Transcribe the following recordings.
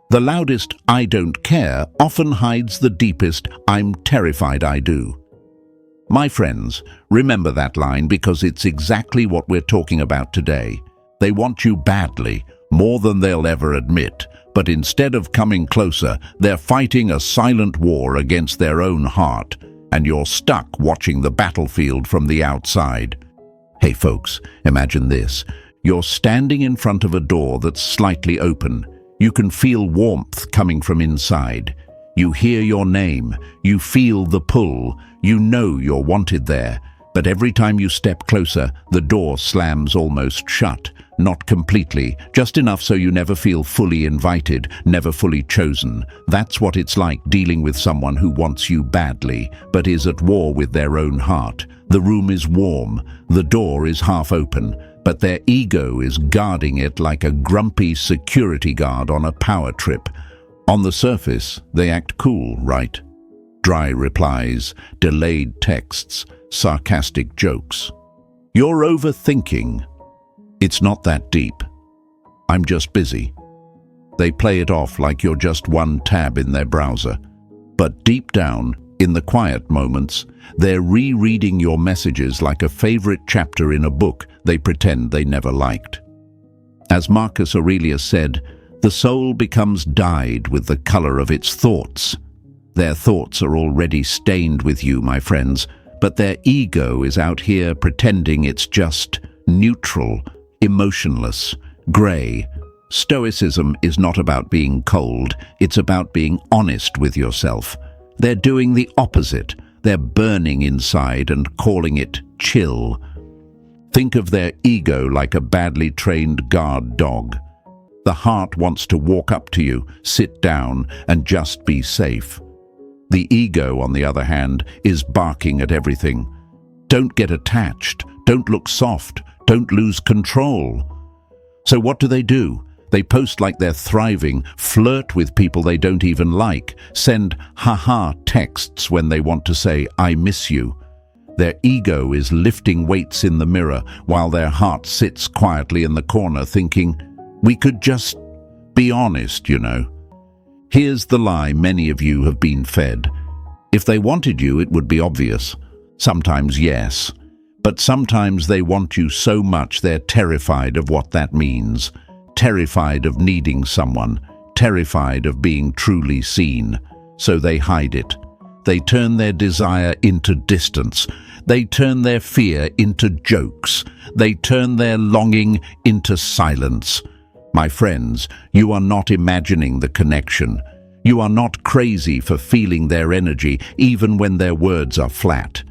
The loudest "I don't care" often hides the deepest "I'm terrified I do." My friends, remember that line because it's exactly what we're talking about today. They want you badly, more than they'll ever admit, but instead of coming closer, they're fighting a silent war against their own heart, and you're stuck watching the battlefield from the outside. Hey folks, imagine this. You're standing in front of a door that's slightly open. You can feel warmth coming from inside. You hear your name, you feel the pull, you know you're wanted there, but every time you step closer, the door slams almost shut. Not completely, just enough so you never feel fully invited, never fully chosen. That's what it's like dealing with someone who wants you badly, but is at war with their own heart. The room is warm, the door is half open, but their ego is guarding it like a grumpy security guard on a power trip. On the surface, they act cool, right? Dry replies, delayed texts, sarcastic jokes. You're overthinking. It's not that deep. I'm just busy. They play it off like you're just one tab in their browser. But deep down, in the quiet moments, they're rereading your messages like a favorite chapter in a book they pretend they never liked. As Marcus Aurelius said, the soul becomes dyed with the color of its thoughts. Their thoughts are already stained with you, my friends, but their ego is out here pretending it's just neutral, emotionless, grey. Stoicism is not about being cold, it's about being honest with yourself. They're doing the opposite. They're burning inside and calling it chill. Think of their ego like a badly trained guard dog. The heart wants to walk up to you, sit down, and just be safe. The ego, on the other hand, is barking at everything. Don't get attached. Don't look soft. Don't lose control. So what do? They post like they're thriving, flirt with people they don't even like, send ha-ha texts when they want to say, "I miss you." Their ego is lifting weights in the mirror while their heart sits quietly in the corner thinking, "We could just be honest, you know." Here's the lie many of you have been fed. If they wanted you, it would be obvious. Sometimes yes. But sometimes they want you so much they're terrified of what that means. Terrified of needing someone. Terrified of being truly seen. So they hide it. They turn their desire into distance. They turn their fear into jokes. They turn their longing into silence. My friends, you are not imagining the connection. You are not crazy for feeling their energy, even when their words are flat.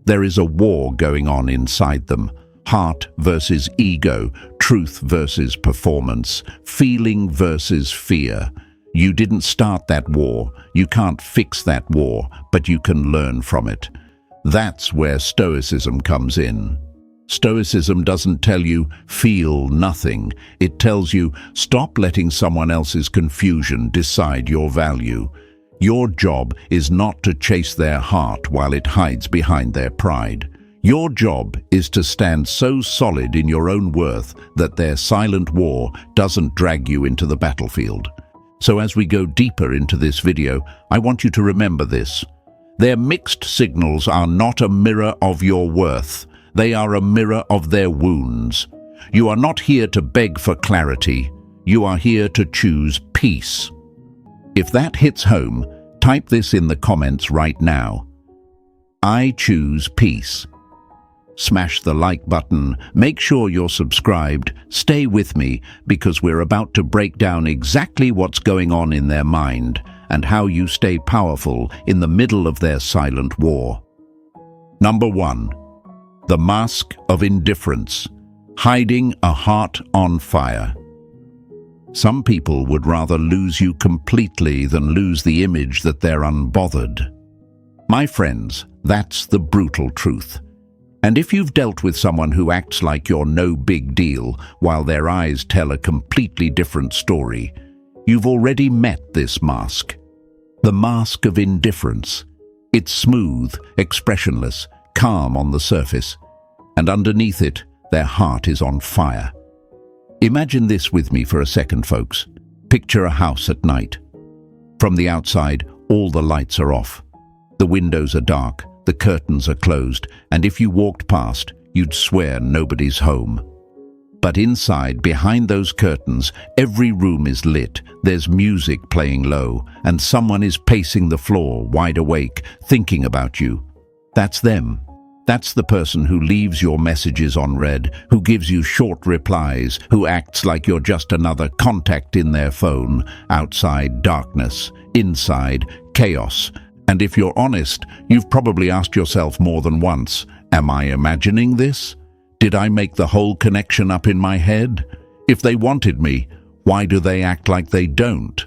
There is a war going on inside them. Heart versus ego, truth versus performance, feeling versus fear. You didn't start that war. You can't fix that war, but you can learn from it. That's where Stoicism comes in. Stoicism doesn't tell you, feel nothing. It tells you, stop letting someone else's confusion decide your value. Your job is not to chase their heart while it hides behind their pride. Your job is to stand so solid in your own worth that their silent war doesn't drag you into the battlefield. So as we go deeper into this video, I want you to remember this. Their mixed signals are not a mirror of your worth. They are a mirror of their wounds. You are not here to beg for clarity. You are here to choose peace. If that hits home, type this in the comments right now. I choose peace. Smash the like button, make sure you're subscribed, stay with me because we're about to break down exactly what's going on in their mind and how you stay powerful in the middle of their silent war. Number 1. The mask of indifference, hiding a heart on fire. Some people would rather lose you completely than lose the image that they're unbothered. My friends, that's the brutal truth. And if you've dealt with someone who acts like you're no big deal while their eyes tell a completely different story, you've already met this mask. The mask of indifference. It's smooth, expressionless, calm on the surface, and underneath it, their heart is on fire. Imagine this with me for a second, folks. Picture a house at night. From the outside, all the lights are off. The windows are dark, the curtains are closed, and if you walked past, you'd swear nobody's home. But inside, behind those curtains, every room is lit, there's music playing low, and someone is pacing the floor, wide awake, thinking about you. That's them. That's the person who leaves your messages on read, who gives you short replies, who acts like you're just another contact in their phone. Outside, darkness. Inside, chaos. And if you're honest, you've probably asked yourself more than once, am I imagining this? Did I make the whole connection up in my head? If they wanted me, why do they act like they don't?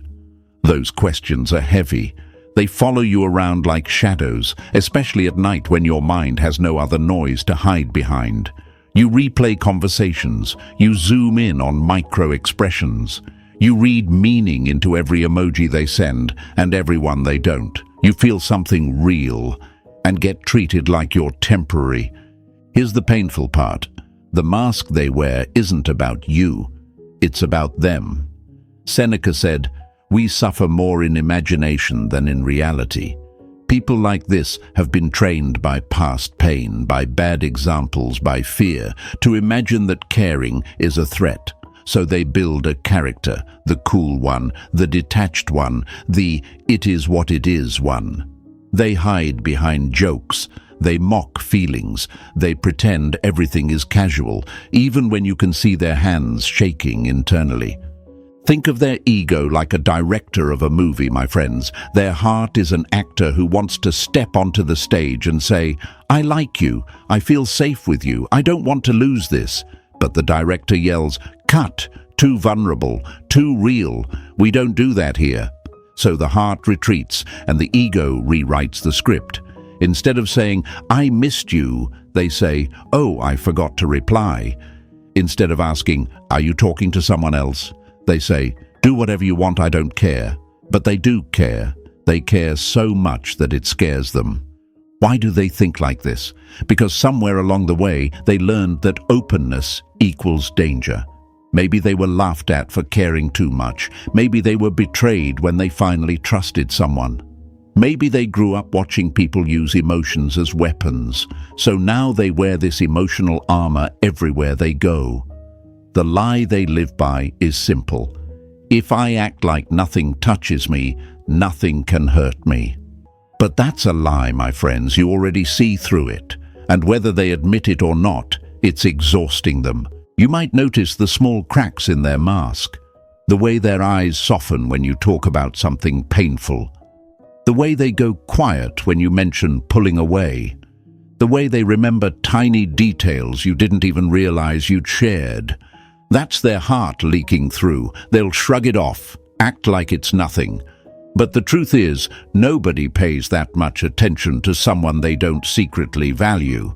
Those questions are heavy. They follow you around like shadows, especially at night when your mind has no other noise to hide behind. You replay conversations, you zoom in on micro-expressions. You read meaning into every emoji they send and every one they don't. You feel something real and get treated like you're temporary. Here's the painful part. The mask they wear isn't about you, it's about them. Seneca said, "We suffer more in imagination than in reality." People like this have been trained by past pain, by bad examples, by fear, to imagine that caring is a threat. So they build a character, the cool one, the detached one, the "it is what it is" one. They hide behind jokes, they mock feelings, they pretend everything is casual, even when you can see their hands shaking internally. Think of their ego like a director of a movie, my friends. Their heart is an actor who wants to step onto the stage and say, "I like you, I feel safe with you, I don't want to lose this." But the director yells, "Cut, too vulnerable, too real, we don't do that here." So the heart retreats and the ego rewrites the script. Instead of saying, "I missed you," they say, "Oh, I forgot to reply." Instead of asking, "Are you talking to someone else?" they say, "Do whatever you want, I don't care." But they do care. They care so much that it scares them. Why do they think like this? Because somewhere along the way, they learned that openness equals danger. Maybe they were laughed at for caring too much. Maybe they were betrayed when they finally trusted someone. Maybe they grew up watching people use emotions as weapons, so now they wear this emotional armor everywhere they go. The lie they live by is simple. If I act like nothing touches me, nothing can hurt me. But that's a lie, my friends. You already see through it. And whether they admit it or not, it's exhausting them. You might notice the small cracks in their mask, the way their eyes soften when you talk about something painful, the way they go quiet when you mention pulling away, the way they remember tiny details you didn't even realize you'd shared. That's their heart leaking through. They'll shrug it off, act like it's nothing. But the truth is, nobody pays that much attention to someone they don't secretly value.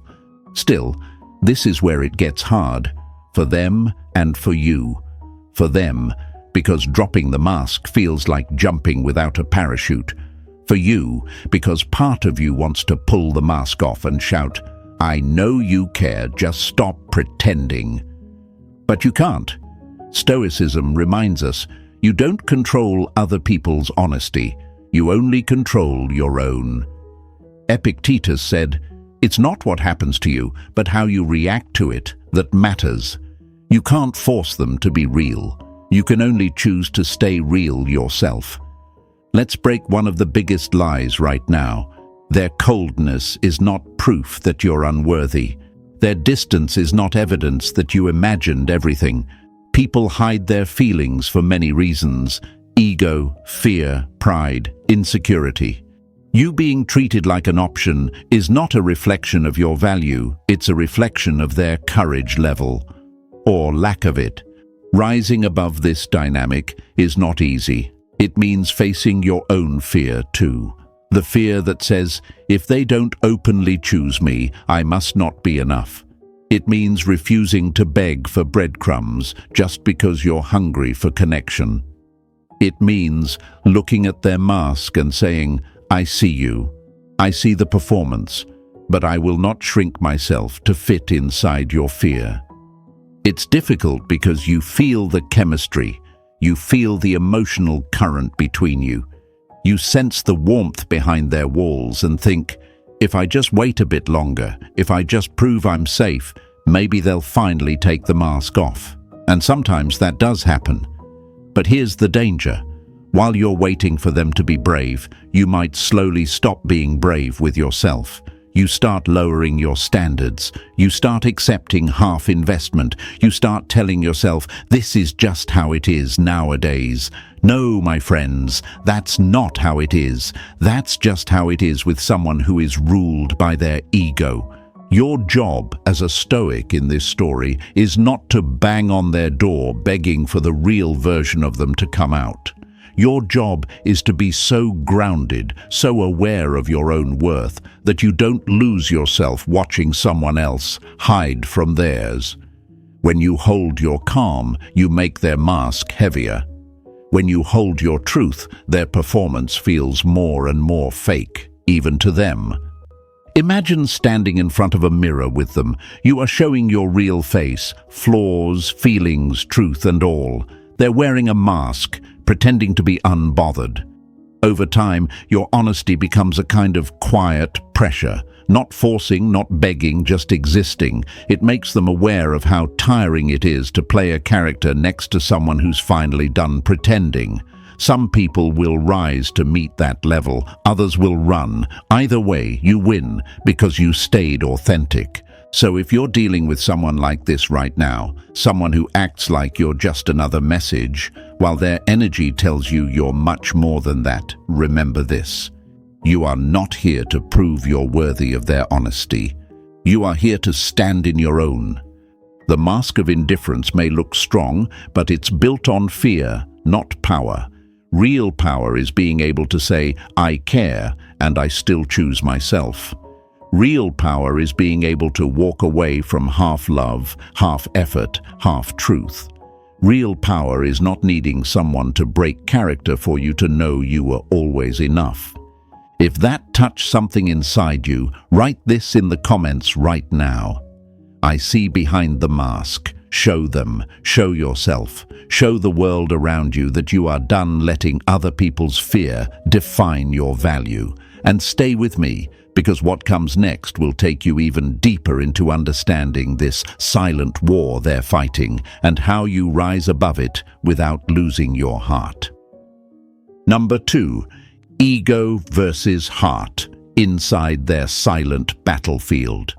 Still, this is where it gets hard. For them and for you. For them, because dropping the mask feels like jumping without a parachute. For you, because part of you wants to pull the mask off and shout, "I know you care, just stop pretending." But you can't. Stoicism reminds us, you don't control other people's honesty, you only control your own. Epictetus said, "It's not what happens to you, but how you react to it that matters." You can't force them to be real. You can only choose to stay real yourself. Let's break one of the biggest lies right now. Their coldness is not proof that you're unworthy. Their distance is not evidence that you imagined everything. People hide their feelings for many reasons: ego, fear, pride, insecurity. You being treated like an option is not a reflection of your value, it's a reflection of their courage level, or lack of it. Rising above this dynamic is not easy. It means facing your own fear too. The fear that says, if they don't openly choose me, I must not be enough. It means refusing to beg for breadcrumbs just because you're hungry for connection. It means looking at their mask and saying, I see you, I see the performance, but I will not shrink myself to fit inside your fear. It's difficult because you feel the chemistry, You feel the emotional current between you. You sense the warmth behind their walls and think, if I just wait a bit longer, if I just prove I'm safe, maybe they'll finally take the mask off. And sometimes that does happen. But here's the danger. While you're waiting for them to be brave, you might slowly stop being brave with yourself. You start lowering your standards. You start accepting half investment. You start telling yourself, this is just how it is nowadays. No, my friends, that's not how it is. That's just how it is with someone who is ruled by their ego. Your job as a Stoic in this story is not to bang on their door begging for the real version of them to come out. Your job is to be so grounded, so aware of your own worth, that you don't lose yourself watching someone else hide from theirs. When you hold your calm, you make their mask heavier. When you hold your truth, their performance feels more and more fake, even to them. Imagine standing in front of a mirror with them. You are showing your real face, flaws, feelings, truth and all. They're wearing a mask, pretending to be unbothered. Over time, your honesty becomes a kind of quiet pressure, not forcing, not begging, just existing. It makes them aware of how tiring it is to play a character next to someone who's finally done pretending. Some people will rise to meet that level, others will run. Either way, you win because you stayed authentic. So if you're dealing with someone like this right now, someone who acts like you're just another message, while their energy tells you you're much more than that, remember this. You are not here to prove you're worthy of their honesty. You are here to stand in your own. The mask of indifference may look strong, but it's built on fear, not power. Real power is being able to say, I care, and I still choose myself. Real power is being able to walk away from half love, half effort, half truth. Real power is not needing someone to break character for you to know you were always enough. If that touched something inside you, write this in the comments right now. I see behind the mask. Show them, show yourself, show the world around you that you are done letting other people's fear define your value. And stay with me, because what comes next will take you even deeper into understanding this silent war they're fighting and how you rise above it without losing your heart. Number 2, ego versus heart inside their silent battlefield.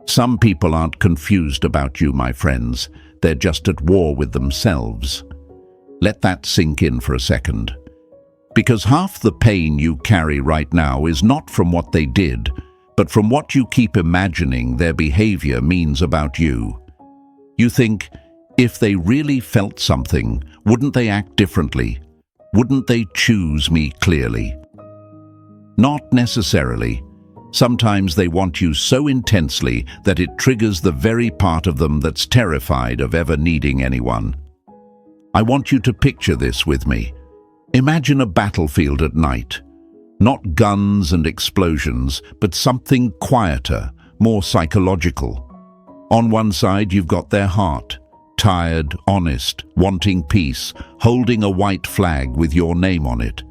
Some people aren't confused about you, my friends. They're just at war with themselves. Let that sink in for a second. Because half the pain you carry right now is not from what they did, but from what you keep imagining their behavior means about you. You think, if they really felt something, wouldn't they act differently? Wouldn't they choose me clearly? Not necessarily. Sometimes they want you so intensely that it triggers the very part of them that's terrified of ever needing anyone. I want you to picture this with me. Imagine a battlefield at night. Not guns and explosions, but something quieter, more psychological. On one side, you've got their heart, tired, honest, wanting peace, holding a white flag with your name on it.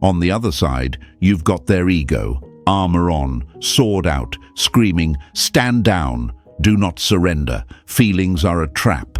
On the other side, you've got their ego, armor on, sword out, screaming, stand down, do not surrender, feelings are a trap.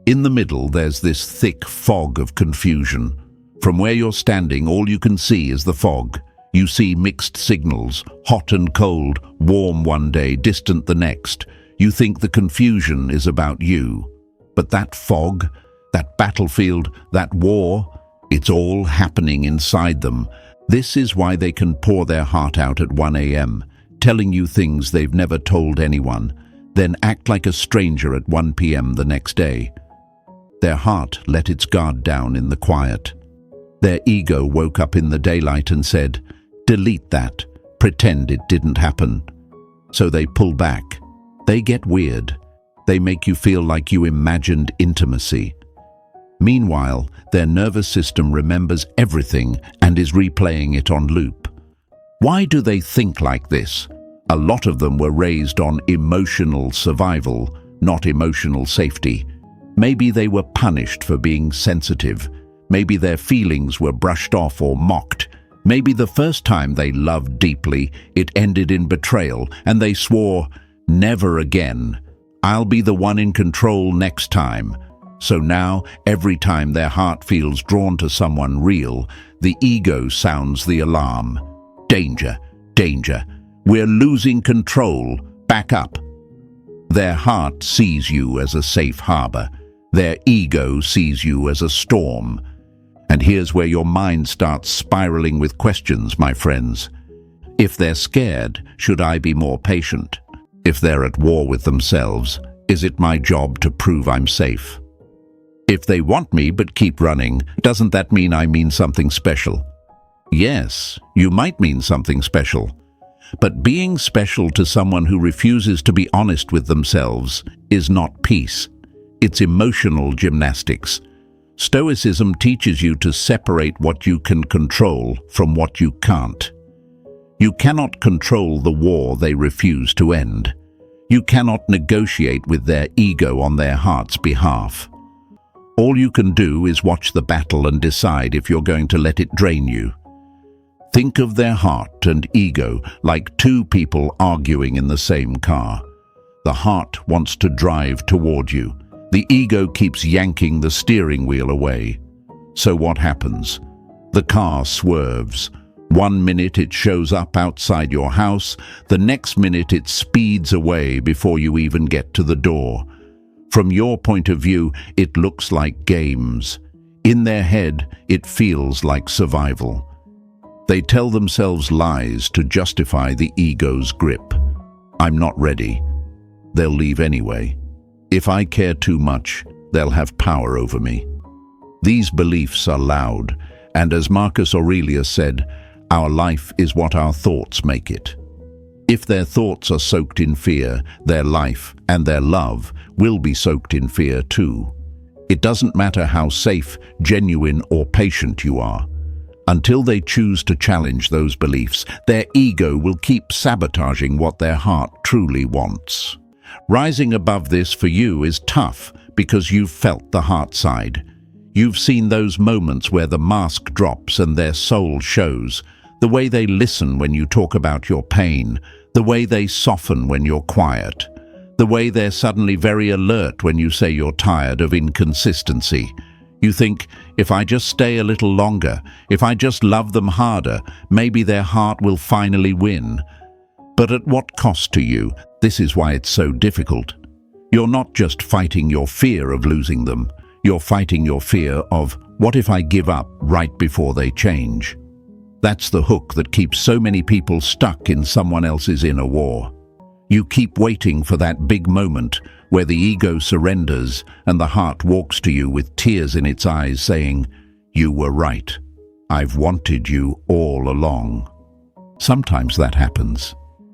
In the middle, there's this thick fog of confusion. From where you're standing, all you can see is the fog. You see mixed signals, hot and cold, warm one day, distant the next. You think the confusion is about you. But that fog, that battlefield, that war, it's all happening inside them. This is why they can pour their heart out at 1 a.m., telling you things they've never told anyone, then act like a stranger at 1 p.m. the next day. Their heart let its guard down in the quiet. Their ego woke up in the daylight and said, delete that, pretend it didn't happen. So they pull back. They get weird. They make you feel like you imagined intimacy. Meanwhile, their nervous system remembers everything and is replaying it on loop. Why do they think like this? A lot of them were raised on emotional survival, not emotional safety. Maybe they were punished for being sensitive. Maybe their feelings were brushed off or mocked. Maybe the first time they loved deeply, it ended in betrayal, and they swore, "Never again. I'll be the one in control next time." So now, every time their heart feels drawn to someone real, the ego sounds the alarm. Danger, danger. We're losing control. Back up. Their heart sees you as a safe harbor. Their ego sees you as a storm. And here's where your mind starts spiraling with questions, my friends. If they're scared, should I be more patient? If they're at war with themselves, is it my job to prove I'm safe? If they want me but keep running, doesn't that mean I mean something special? Yes, you might mean something special. But being special to someone who refuses to be honest with themselves is not peace. It's emotional gymnastics. Stoicism teaches you to separate what you can control from what you can't. You cannot control the war they refuse to end. You cannot negotiate with their ego on their heart's behalf. All you can do is watch the battle and decide if you're going to let it drain you. Think of their heart and ego like two people arguing in the same car. The heart wants to drive toward you. The ego keeps yanking the steering wheel away. So what happens? The car swerves. 1 minute it shows up outside your house, the next minute it speeds away before you even get to the door. From your point of view, it looks like games. In their head, it feels like survival. They tell themselves lies to justify the ego's grip. I'm not ready. They'll leave anyway. If I care too much, they'll have power over me. These beliefs are loud, and as Marcus Aurelius said, our life is what our thoughts make it. If their thoughts are soaked in fear, their life and their love will be soaked in fear too. It doesn't matter how safe, genuine, or patient you are. Until they choose to challenge those beliefs, their ego will keep sabotaging what their heart truly wants. Rising above this for you is tough because you've felt the heart side. You've seen those moments where the mask drops and their soul shows, the way they listen when you talk about your pain, the way they soften when you're quiet, the way they're suddenly very alert when you say you're tired of inconsistency. You think, if I just stay a little longer, if I just love them harder, maybe their heart will finally win. But at what cost to you? This is why it's so difficult. You're not just fighting your fear of losing them. You're fighting your fear of, what if I give up right before they change? That's the hook that keeps so many people stuck in someone else's inner war. You keep waiting for that big moment where the ego surrenders and the heart walks to you with tears in its eyes saying, "You were right. I've wanted you all along." Sometimes that happens.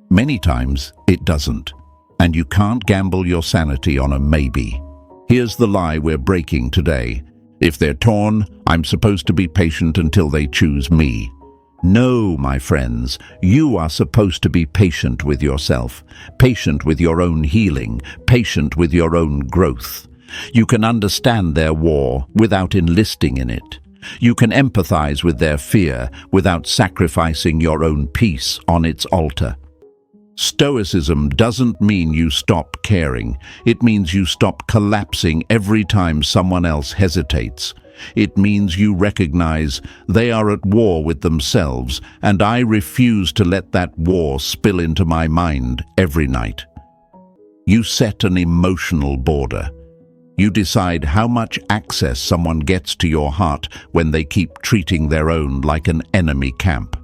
Many times it doesn't. And you can't gamble your sanity on a maybe. Here's the lie we're breaking today. If they're torn, I'm supposed to be patient until they choose me. No, my friends, you are supposed to be patient with yourself, patient with your own healing, patient with your own growth. You can understand their war without enlisting in it. You can empathize with their fear without sacrificing your own peace on its altar. Stoicism doesn't mean you stop caring. It means you stop collapsing every time someone else hesitates. It means you recognize they are at war with themselves, and I refuse to let that war spill into my mind every night. You set an emotional border. You decide how much access someone gets to your heart when they keep treating their own like an enemy camp.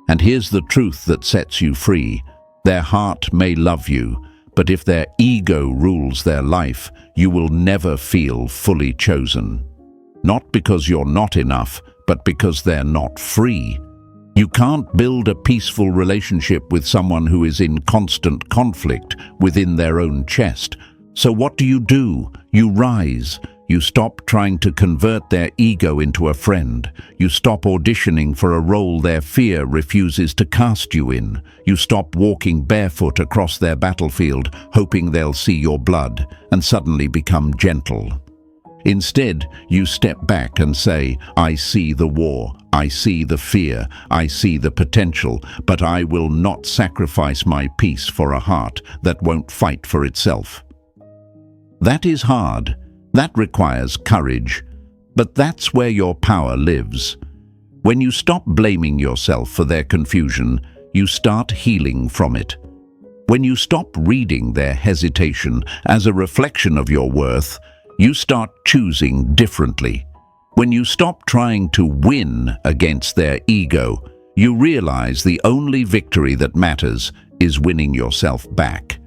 And here's the truth that sets you free. Their heart may love you, but if their ego rules their life, you will never feel fully chosen. Not because you're not enough, but because they're not free. You can't build a peaceful relationship with someone who is in constant conflict within their own chest. So what do? You rise. You stop trying to convert their ego into a friend. You stop auditioning for a role their fear refuses to cast you in. You stop walking barefoot across their battlefield, hoping they'll see your blood, and suddenly become gentle. Instead, you step back and say, I see the war, I see the fear, I see the potential, but I will not sacrifice my peace for a heart that won't fight for itself. That is hard. That requires courage. But that's where your power lives. When you stop blaming yourself for their confusion, you start healing from it. When you stop reading their hesitation as a reflection of your worth, you start choosing differently. When you stop trying to win against their ego, you realize the only victory that matters is winning yourself back.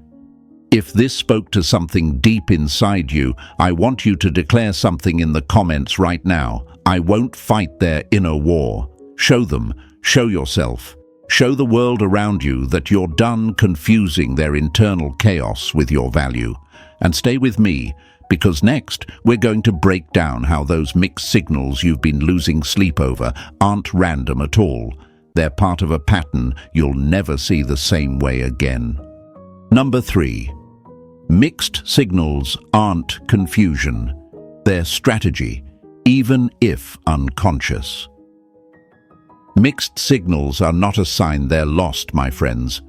If this spoke to something deep inside you, I want you to declare something in the comments right now. I won't fight their inner war. Show them, show yourself, show the world around you that you're done confusing their internal chaos with your value. And stay with me, because next we're going to break down how those mixed signals you've been losing sleep over aren't random at all. They're part of a pattern you'll never see the same way again. Number 3. Mixed signals aren't confusion. They're strategy, even if unconscious. Mixed signals are not a sign they're lost, my friends.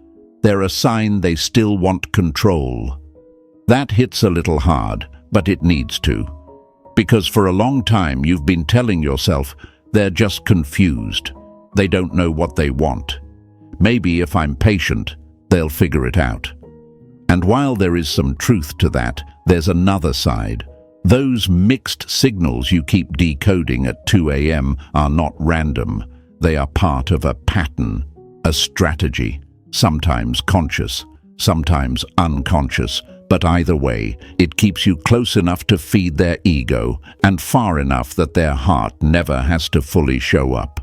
They're a sign they still want control. That hits a little hard, but it needs to. Because for a long time you've been telling yourself they're just confused. They don't know what they want. Maybe if I'm patient, they'll figure it out. And while there is some truth to that, there's another side. Those mixed signals you keep decoding at 2 a.m. are not random. They are part of a pattern, a strategy, sometimes conscious, sometimes unconscious. But either way, it keeps you close enough to feed their ego and far enough that their heart never has to fully show up.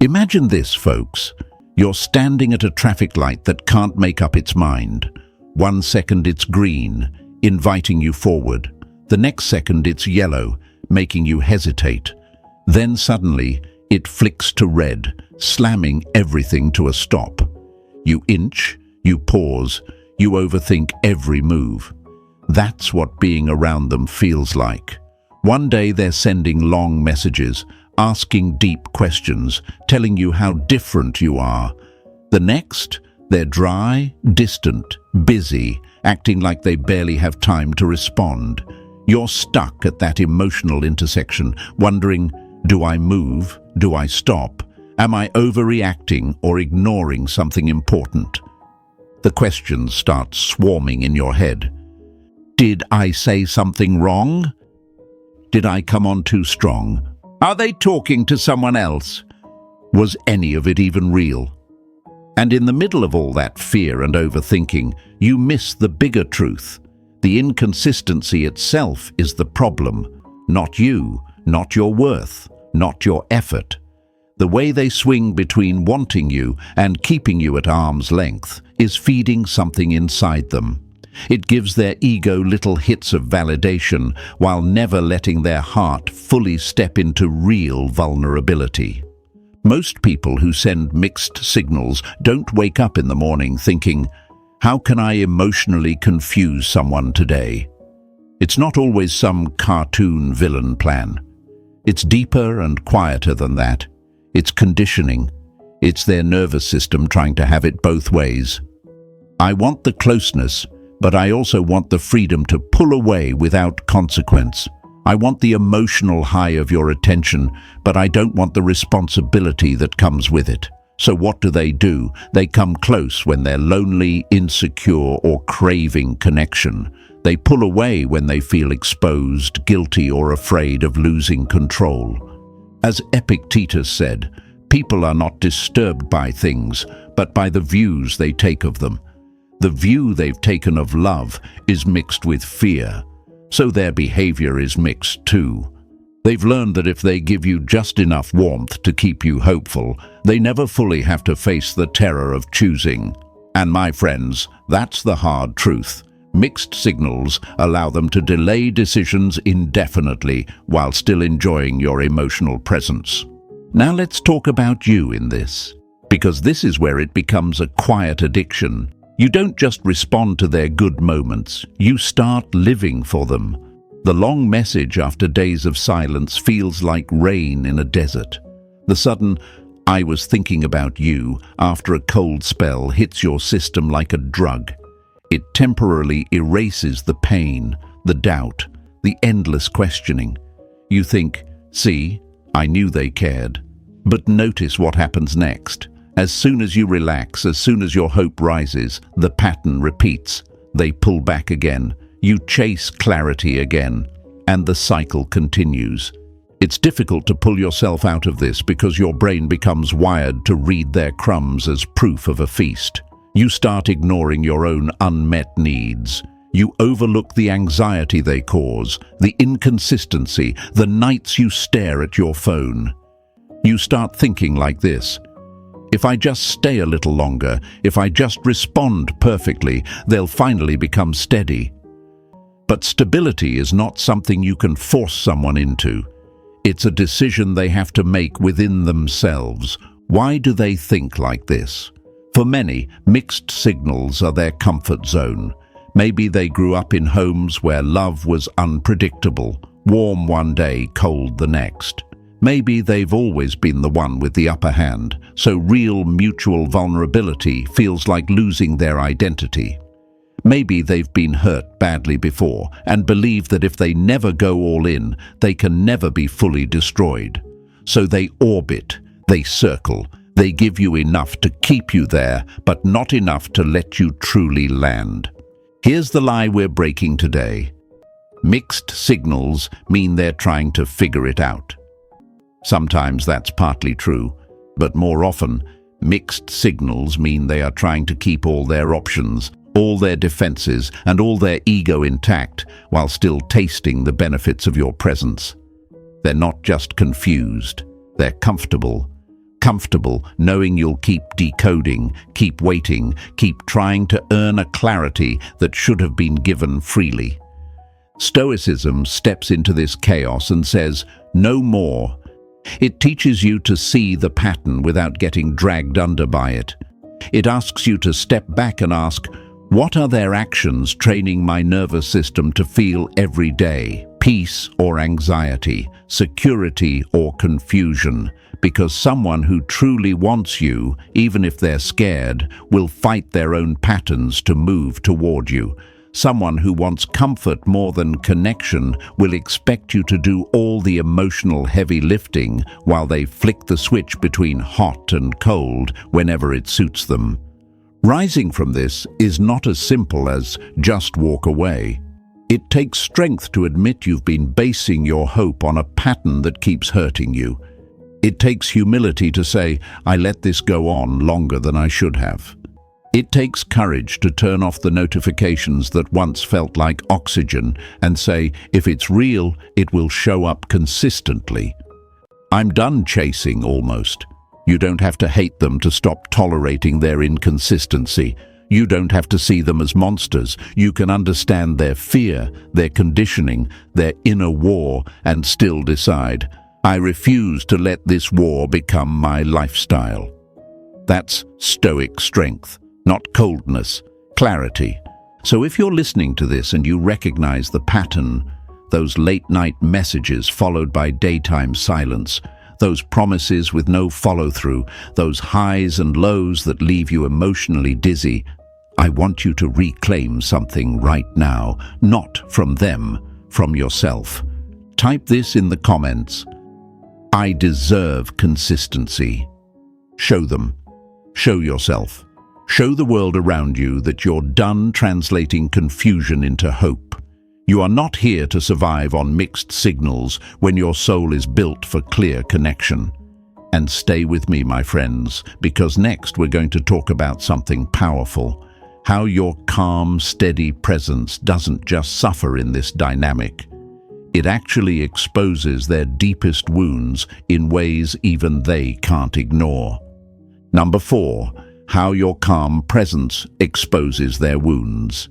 Imagine this, folks. You're standing at a traffic light that can't make up its mind. 1 second it's green, inviting you forward. The next second it's yellow, making you hesitate. Then suddenly it flicks to red, slamming everything to a stop. You inch, you pause, you overthink every move. That's what being around them feels like. One day they're sending long messages, asking deep questions, telling you how different you are. The next, they're dry, distant, busy, acting like they barely have time to respond. You're stuck at that emotional intersection, wondering, do I move? Do I stop? Am I overreacting or ignoring something important? The questions start swarming in your head. Did I say something wrong? Did I come on too strong? Are they talking to someone else? Was any of it even real? And in the middle of all that fear and overthinking, you miss the bigger truth. The inconsistency itself is the problem, not you, not your worth, not your effort. The way they swing between wanting you and keeping you at arm's length is feeding something inside them. It gives their ego little hits of validation while never letting their heart fully step into real vulnerability. Most people who send mixed signals don't wake up in the morning thinking, how can I emotionally confuse someone today? It's not always some cartoon villain plan. It's deeper and quieter than that. It's conditioning. It's their nervous system trying to have it both ways. I want the closeness, but I also want the freedom to pull away without consequence. I want the emotional high of your attention, but I don't want the responsibility that comes with it. So what do? They come close when they're lonely, insecure, or craving connection. They pull away when they feel exposed, guilty, or afraid of losing control. As Epictetus said, people are not disturbed by things, but by the views they take of them. The view they've taken of love is mixed with fear, so their behavior is mixed too. They've learned that if they give you just enough warmth to keep you hopeful, they never fully have to face the terror of choosing. And my friends, that's the hard truth. Mixed signals allow them to delay decisions indefinitely while still enjoying your emotional presence. Now let's talk about you in this, because this is where it becomes a quiet addiction. You don't just respond to their good moments, you start living for them. The long message after days of silence feels like rain in a desert. The sudden, "I was thinking about you" after a cold spell hits your system like a drug. It temporarily erases the pain, the doubt, the endless questioning. You think, "See, I knew they cared." But notice what happens next. As soon as you relax, as soon as your hope rises, the pattern repeats. They pull back again. You chase clarity again, and the cycle continues. It's difficult to pull yourself out of this because your brain becomes wired to read their crumbs as proof of a feast. You start ignoring your own unmet needs. You overlook the anxiety they cause, the inconsistency, the nights you stare at your phone. You start thinking like this: if I just stay a little longer, if I just respond perfectly, they'll finally become steady. But stability is not something you can force someone into. It's a decision they have to make within themselves. Why do they think like this? For many, mixed signals are their comfort zone. Maybe they grew up in homes where love was unpredictable, warm one day, cold the next. Maybe they've always been the one with the upper hand, so real mutual vulnerability feels like losing their identity. Maybe they've been hurt badly before and believe that if they never go all in, they can never be fully destroyed. So they orbit, they circle, they give you enough to keep you there, but not enough to let you truly land. Here's the lie we're breaking today. Mixed signals mean they're trying to figure it out. Sometimes that's partly true, but more often, mixed signals mean they are trying to keep all their options, all their defenses, and all their ego intact while still tasting the benefits of your presence. They're not just confused, they're comfortable. Comfortable knowing you'll keep decoding, keep waiting, keep trying to earn a clarity that should have been given freely. Stoicism steps into this chaos and says, "No more." It teaches you to see the pattern without getting dragged under by it. It asks you to step back and ask, what are their actions training my nervous system to feel every day? Peace or anxiety, security or confusion? Because someone who truly wants you, even if they're scared, will fight their own patterns to move toward you. Someone who wants comfort more than connection will expect you to do all the emotional heavy lifting while they flick the switch between hot and cold whenever it suits them. Rising from this is not as simple as just walk away. It takes strength to admit you've been basing your hope on a pattern that keeps hurting you. It takes humility to say, "I let this go on longer than I should have." It takes courage to turn off the notifications that once felt like oxygen and say, if it's real, it will show up consistently. I'm done chasing almost. You don't have to hate them to stop tolerating their inconsistency. You don't have to see them as monsters. You can understand their fear, their conditioning, their inner war, and still decide, I refuse to let this war become my lifestyle. That's Stoic strength, not coldness, clarity. So if you're listening to this and you recognize the pattern, those late-night messages followed by daytime silence, those promises with no follow-through, those highs and lows that leave you emotionally dizzy, I want you to reclaim something right now, not from them, from yourself. Type this in the comments. I deserve consistency. Show them. Show yourself. Show the world around you that you're done translating confusion into hope. You are not here to survive on mixed signals when your soul is built for clear connection. And stay with me, my friends, because next we're going to talk about something powerful. How your calm, steady presence doesn't just suffer in this dynamic. It actually exposes their deepest wounds in ways even they can't ignore. Number 4. How your calm presence exposes their wounds.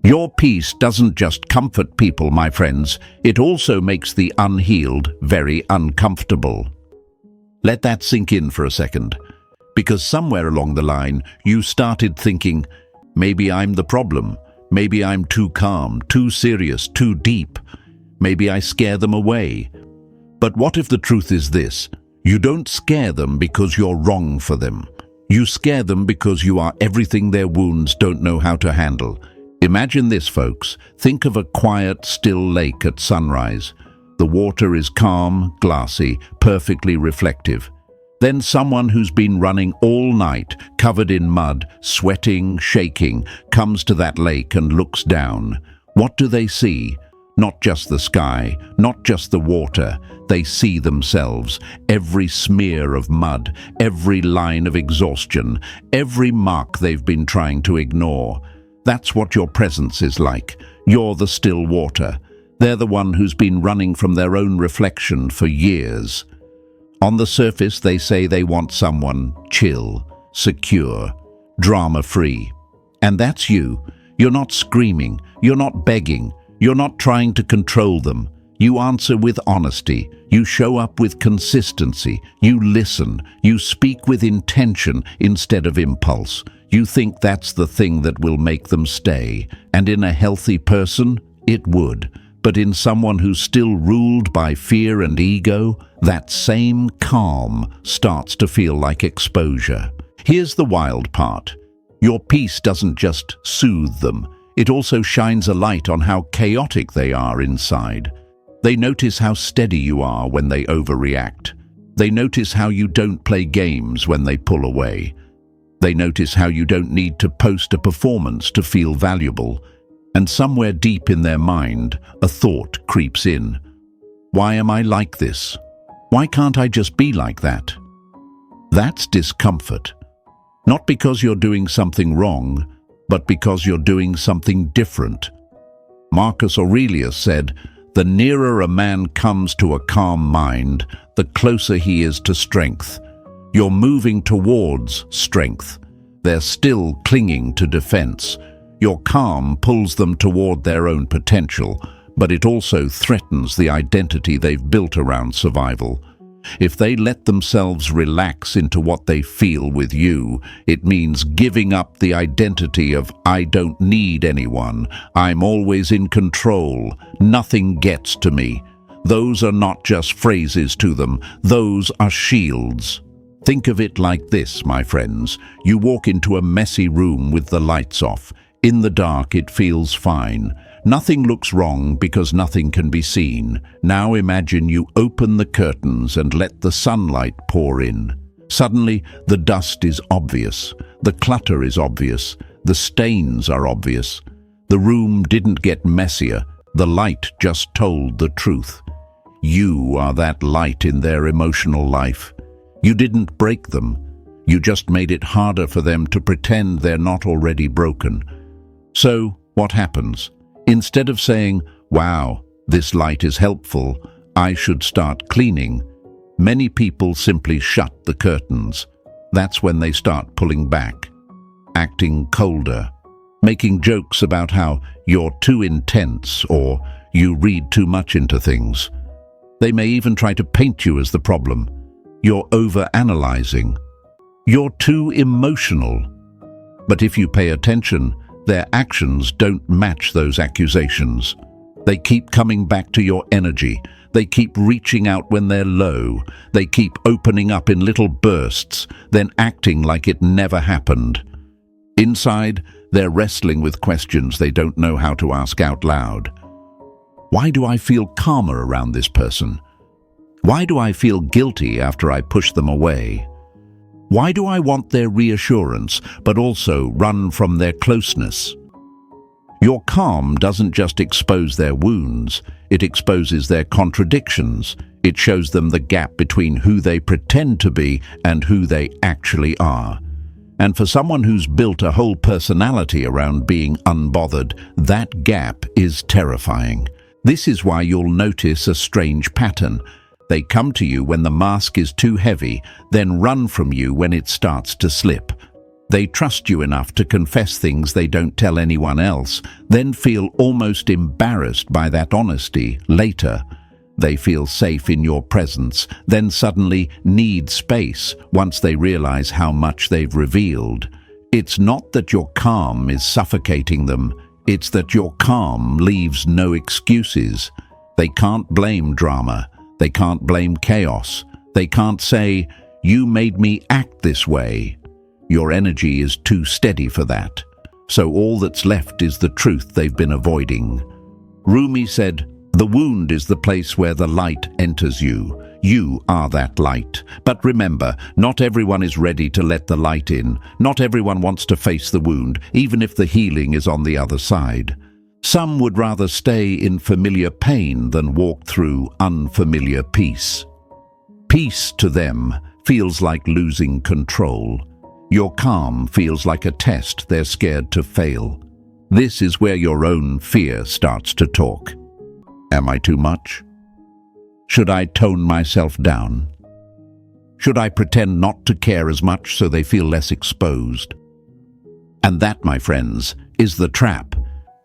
Your peace doesn't just comfort people, my friends, it also makes the unhealed very uncomfortable. Let that sink in for a second, because somewhere along the line you started thinking, maybe I'm the problem, Maybe I'm too calm, too serious, too deep. Maybe I scare them away. But what if the truth is this? You don't scare them because you're wrong for them. You scare them because you are everything their wounds don't know how to handle. Imagine this, folks. Think of a quiet, still lake at sunrise. The water is calm, glassy, perfectly reflective. Then someone who's been running all night, covered in mud, sweating, shaking, comes to that lake and looks down. What do they see? Not just the sky, not just the water. They see themselves, every smear of mud, every line of exhaustion, every mark they've been trying to ignore. That's what your presence is like. You're the still water. They're the one who's been running from their own reflection for years. On the surface, they say they want someone chill, secure, drama-free. And that's you. You're not screaming. You're not begging. You're not trying to control them. You answer with honesty. You show up with consistency. You listen. You speak with intention instead of impulse. You think that's the thing that will make them stay. And in a healthy person, it would. But in someone who's still ruled by fear and ego, that same calm starts to feel like exposure. Here's the wild part. Your peace doesn't just soothe them. It also shines a light on how chaotic they are inside. They notice how steady you are when they overreact. They notice how you don't play games when they pull away. They notice how you don't need to post a performance to feel valuable. And somewhere deep in their mind, a thought creeps in. Why am I like this? Why can't I just be like that? That's discomfort. Not because you're doing something wrong, but because you're doing something different. Marcus Aurelius said, "The nearer a man comes to a calm mind, the closer he is to strength." You're moving towards strength. They're still clinging to defense. Your calm pulls them toward their own potential, but it also threatens the identity they've built around survival. If they let themselves relax into what they feel with you, it means giving up the identity of "I don't need anyone, I'm always in control, nothing gets to me." Those are not just phrases to them, those are shields. Think of it like this, my friends. You walk into a messy room with the lights off. In the dark, it feels fine. Nothing looks wrong because nothing can be seen. Now imagine you open the curtains and let the sunlight pour in. Suddenly, the dust is obvious. The clutter is obvious. The stains are obvious. The room didn't get messier. The light just told the truth. You are that light in their emotional life. You didn't break them. You just made it harder for them to pretend they're not already broken. So, what happens? Instead of saying, "Wow, this light is helpful, I should start cleaning," many people simply shut the curtains. That's when they start pulling back, acting colder, making jokes about how you're too intense or you read too much into things. They may even try to paint you as the problem. You're over-analyzing. You're too emotional. But if you pay attention, their actions don't match those accusations. They keep coming back to your energy. They keep reaching out when they're low. They keep opening up in little bursts, then acting like it never happened. Inside, they're wrestling with questions they don't know how to ask out loud. Why do I feel calmer around this person? Why do I feel guilty after I push them away? Why do I want their reassurance, but also run from their closeness? Your calm doesn't just expose their wounds, it exposes their contradictions. It shows them the gap between who they pretend to be and who they actually are. And for someone who's built a whole personality around being unbothered, that gap is terrifying. This is why you'll notice a strange pattern. They come to you when the mask is too heavy, then run from you when it starts to slip. They trust you enough to confess things they don't tell anyone else, then feel almost embarrassed by that honesty later. They feel safe in your presence, then suddenly need space once they realize how much they've revealed. It's not that your calm is suffocating them, It's that your calm leaves no excuses. They can't blame drama. They can't blame chaos. They can't say, "You made me act this way." Your energy is too steady for that. So all that's left is the truth they've been avoiding. Rumi said, "The wound is the place where the light enters you. You are that light." But remember, not everyone is ready to let the light in. Not everyone wants to face the wound, even if the healing is on the other side. Some would rather stay in familiar pain than walk through unfamiliar peace. Peace to them feels like losing control. Your calm feels like a test they're scared to fail. This is where your own fear starts to talk. Am I too much? Should I tone myself down? Should I pretend not to care as much so they feel less exposed? And that, my friends, is the trap.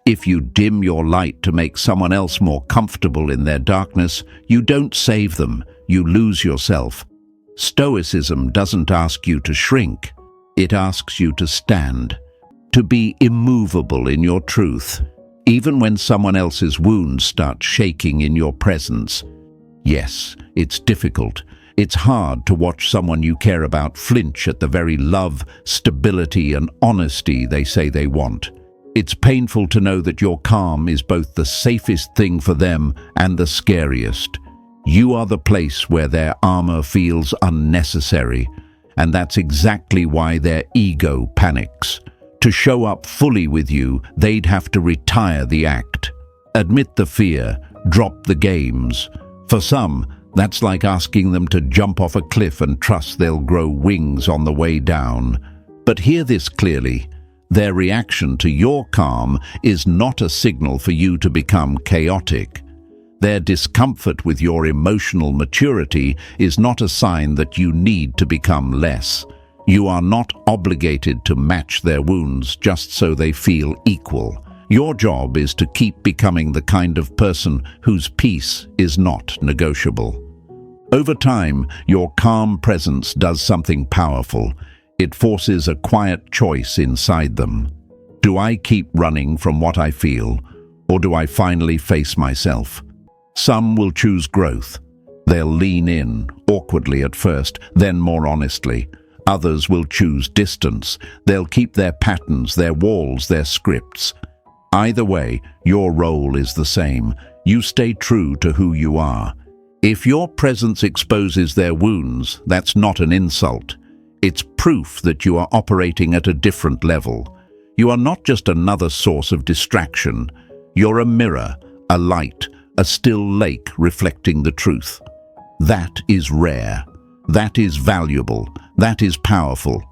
If you dim your light to make someone else more comfortable in their darkness, you don't save them, you lose yourself. Stoicism doesn't ask you to shrink. It asks you to stand, to be immovable in your truth, even when someone else's wounds start shaking in your presence. Yes, it's difficult. It's hard to watch someone you care about flinch at the very love, stability, and honesty they say they want. It's painful to know that your calm is both the safest thing for them and the scariest. You are the place where their armor feels unnecessary, and that's exactly why their ego panics. To show up fully with you, they'd have to retire the act. Admit the fear, drop the games. For some, that's like asking them to jump off a cliff and trust they'll grow wings on the way down. But hear this clearly. Their reaction to your calm is not a signal for you to become chaotic. Their discomfort with your emotional maturity is not a sign that you need to become less. You are not obligated to match their wounds just so they feel equal. Your job is to keep becoming the kind of person whose peace is not negotiable. Over time, your calm presence does something powerful. It forces a quiet choice inside them. Do I keep running from what I feel, or do I finally face myself? Some will choose growth. They'll lean in, awkwardly at first, then more honestly. Others will choose distance. They'll keep their patterns, their walls, their scripts. Either way, your role is the same. You stay true to who you are. If your presence exposes their wounds, that's not an insult. It's proof that you are operating at a different level. You are not just another source of distraction. You're a mirror, a light, a still lake reflecting the truth. That is rare. That is valuable. That is powerful.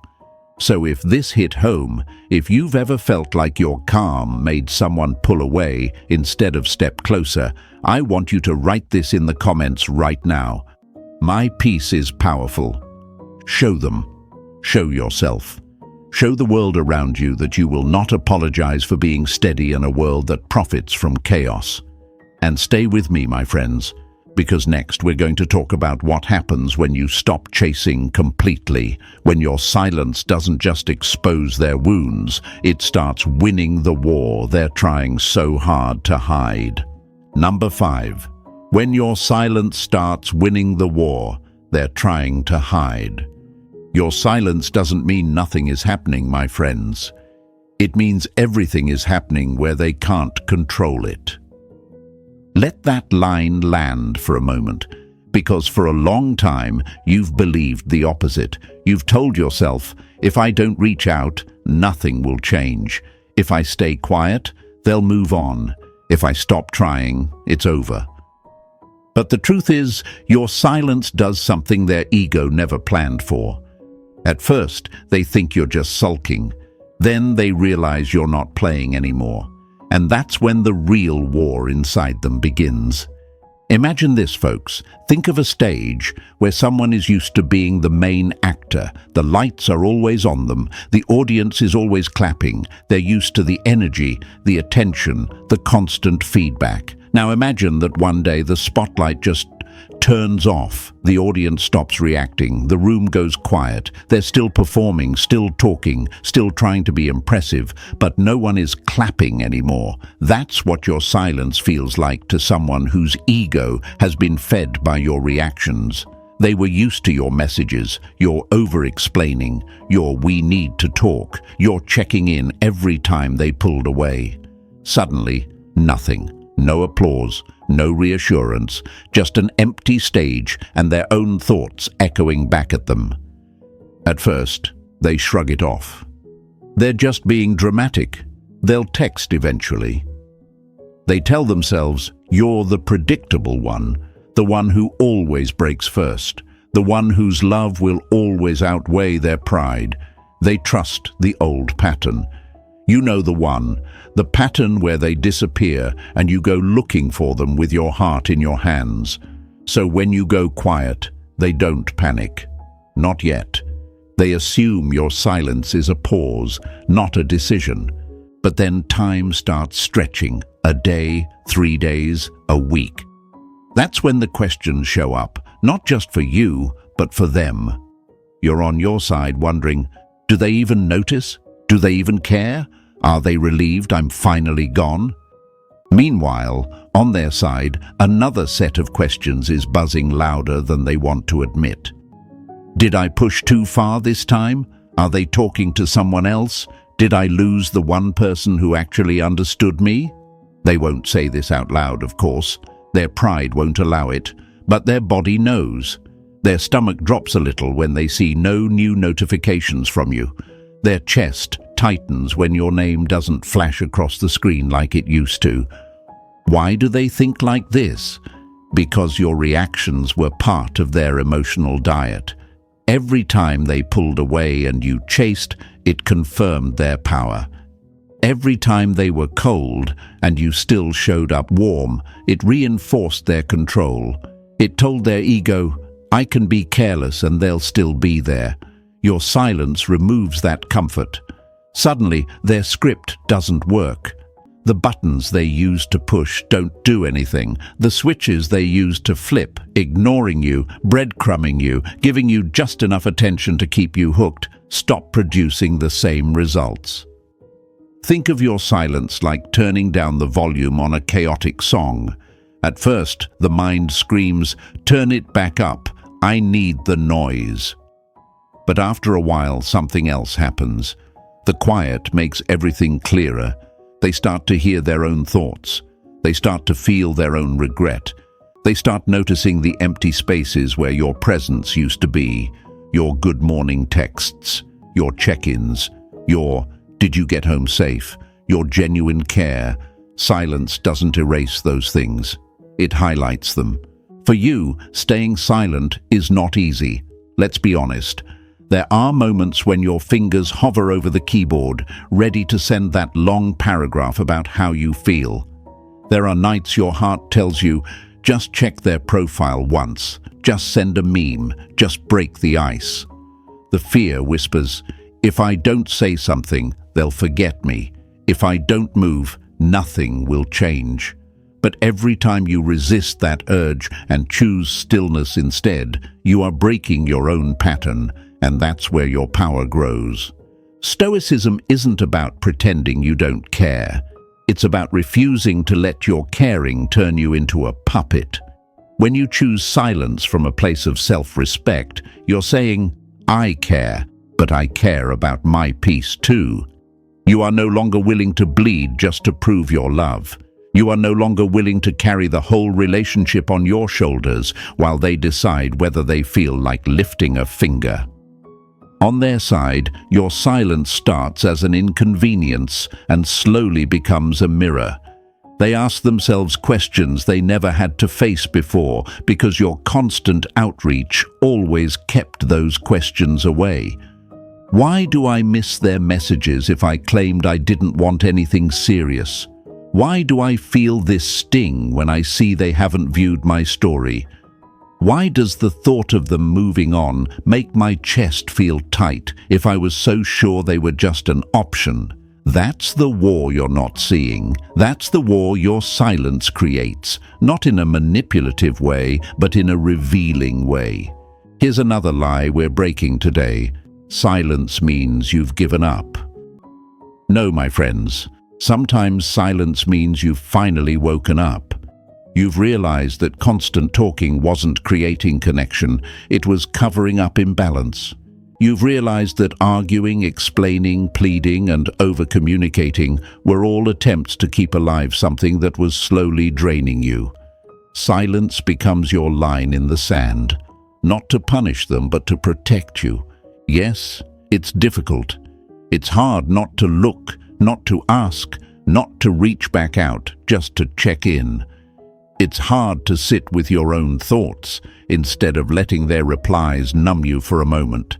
So if this hit home, if you've ever felt like your calm made someone pull away instead of step closer, I want you to write this in the comments right now. My peace is powerful. Show them. Show yourself. Show the world around you that you will not apologize for being steady in a world that profits from chaos. And stay with me, my friends, because next we're going to talk about what happens when you stop chasing completely, when your silence doesn't just expose their wounds, it starts winning the war they're trying so hard to hide. Number 5. When your silence starts winning the war they're trying to hide. Your silence doesn't mean nothing is happening, my friends. It means everything is happening where they can't control it. Let that line land for a moment, because for a long time you've believed the opposite. You've told yourself, if I don't reach out, nothing will change. If I stay quiet, they'll move on. If I stop trying, it's over. But the truth is, your silence does something their ego never planned for. At first, they think you're just sulking. Then they realize you're not playing anymore. And that's when the real war inside them begins. Imagine this, folks. Think of a stage where someone is used to being the main actor. The lights are always on them. The audience is always clapping. They're used to the energy, the attention, the constant feedback. Now imagine that one day the spotlight just turns off. The audience stops reacting. The room goes quiet. They're still performing, still talking, still trying to be impressive, but no one is clapping anymore. That's what your silence feels like to someone whose ego has been fed by your reactions. They were used to your messages, your over-explaining, your "we need to talk," your checking in every time they pulled away. Suddenly, nothing. No applause, no reassurance, just an empty stage and their own thoughts echoing back at them. At first, they shrug it off. They're just being dramatic. They'll text eventually. They tell themselves, "You're the predictable one, the one who always breaks first, the one whose love will always outweigh their pride." They trust the old pattern. You know the one, the pattern where they disappear and you go looking for them with your heart in your hands. So when you go quiet, they don't panic. Not yet. They assume your silence is a pause, not a decision. But then time starts stretching, a day, 3 days, a week. That's when the questions show up, not just for you, but for them. You're on your side wondering, do they even notice? Do they even care? Are they relieved I'm finally gone? Meanwhile, on their side, another set of questions is buzzing louder than they want to admit. Did I push too far this time? Are they talking to someone else? Did I lose the one person who actually understood me? They won't say this out loud, of course. Their pride won't allow it, but their body knows. Their stomach drops a little when they see no new notifications from you. Their chest tightens when your name doesn't flash across the screen like it used to. Why do they think like this? Because your reactions were part of their emotional diet. Every time they pulled away and you chased, it confirmed their power. Every time they were cold and you still showed up warm, it reinforced their control. It told their ego, "I can be careless and they'll still be there." Your silence removes that comfort. Suddenly, their script doesn't work. The buttons they use to push don't do anything. The switches they use to flip, ignoring you, breadcrumbing you, giving you just enough attention to keep you hooked, stop producing the same results. Think of your silence like turning down the volume on a chaotic song. At first, the mind screams, "Turn it back up. I need the noise." But after a while, something else happens. The quiet makes everything clearer. They start to hear their own thoughts. They start to feel their own regret. They start noticing the empty spaces where your presence used to be. Your good morning texts, your check-ins, your "did you get home safe?" your genuine care. Silence doesn't erase those things. It highlights them. For you, staying silent is not easy. Let's be honest. There are moments when your fingers hover over the keyboard, ready to send that long paragraph about how you feel. There are nights your heart tells you, just check their profile once, just send a meme, just break the ice. The fear whispers, if I don't say something, they'll forget me. If I don't move, nothing will change. But every time you resist that urge and choose stillness instead, you are breaking your own pattern. And that's where your power grows. Stoicism isn't about pretending you don't care. It's about refusing to let your caring turn you into a puppet. When you choose silence from a place of self-respect, you're saying, I care, but I care about my peace too. You are no longer willing to bleed just to prove your love. You are no longer willing to carry the whole relationship on your shoulders while they decide whether they feel like lifting a finger. On their side, your silence starts as an inconvenience and slowly becomes a mirror. They ask themselves questions they never had to face before because your constant outreach always kept those questions away. Why do I miss their messages if I claimed I didn't want anything serious? Why do I feel this sting when I see they haven't viewed my story? Why does the thought of them moving on make my chest feel tight if I was so sure they were just an option? That's the war you're not seeing. That's the war your silence creates, not in a manipulative way, but in a revealing way. Here's another lie we're breaking today. Silence means you've given up. No, my friends. Sometimes silence means you've finally woken up. You've realized that constant talking wasn't creating connection, it was covering up imbalance. You've realized that arguing, explaining, pleading, and over-communicating were all attempts to keep alive something that was slowly draining you. Silence becomes your line in the sand, not to punish them, but to protect you. Yes, it's difficult. It's hard not to look, not to ask, not to reach back out, just to check in. It's hard to sit with your own thoughts instead of letting their replies numb you for a moment.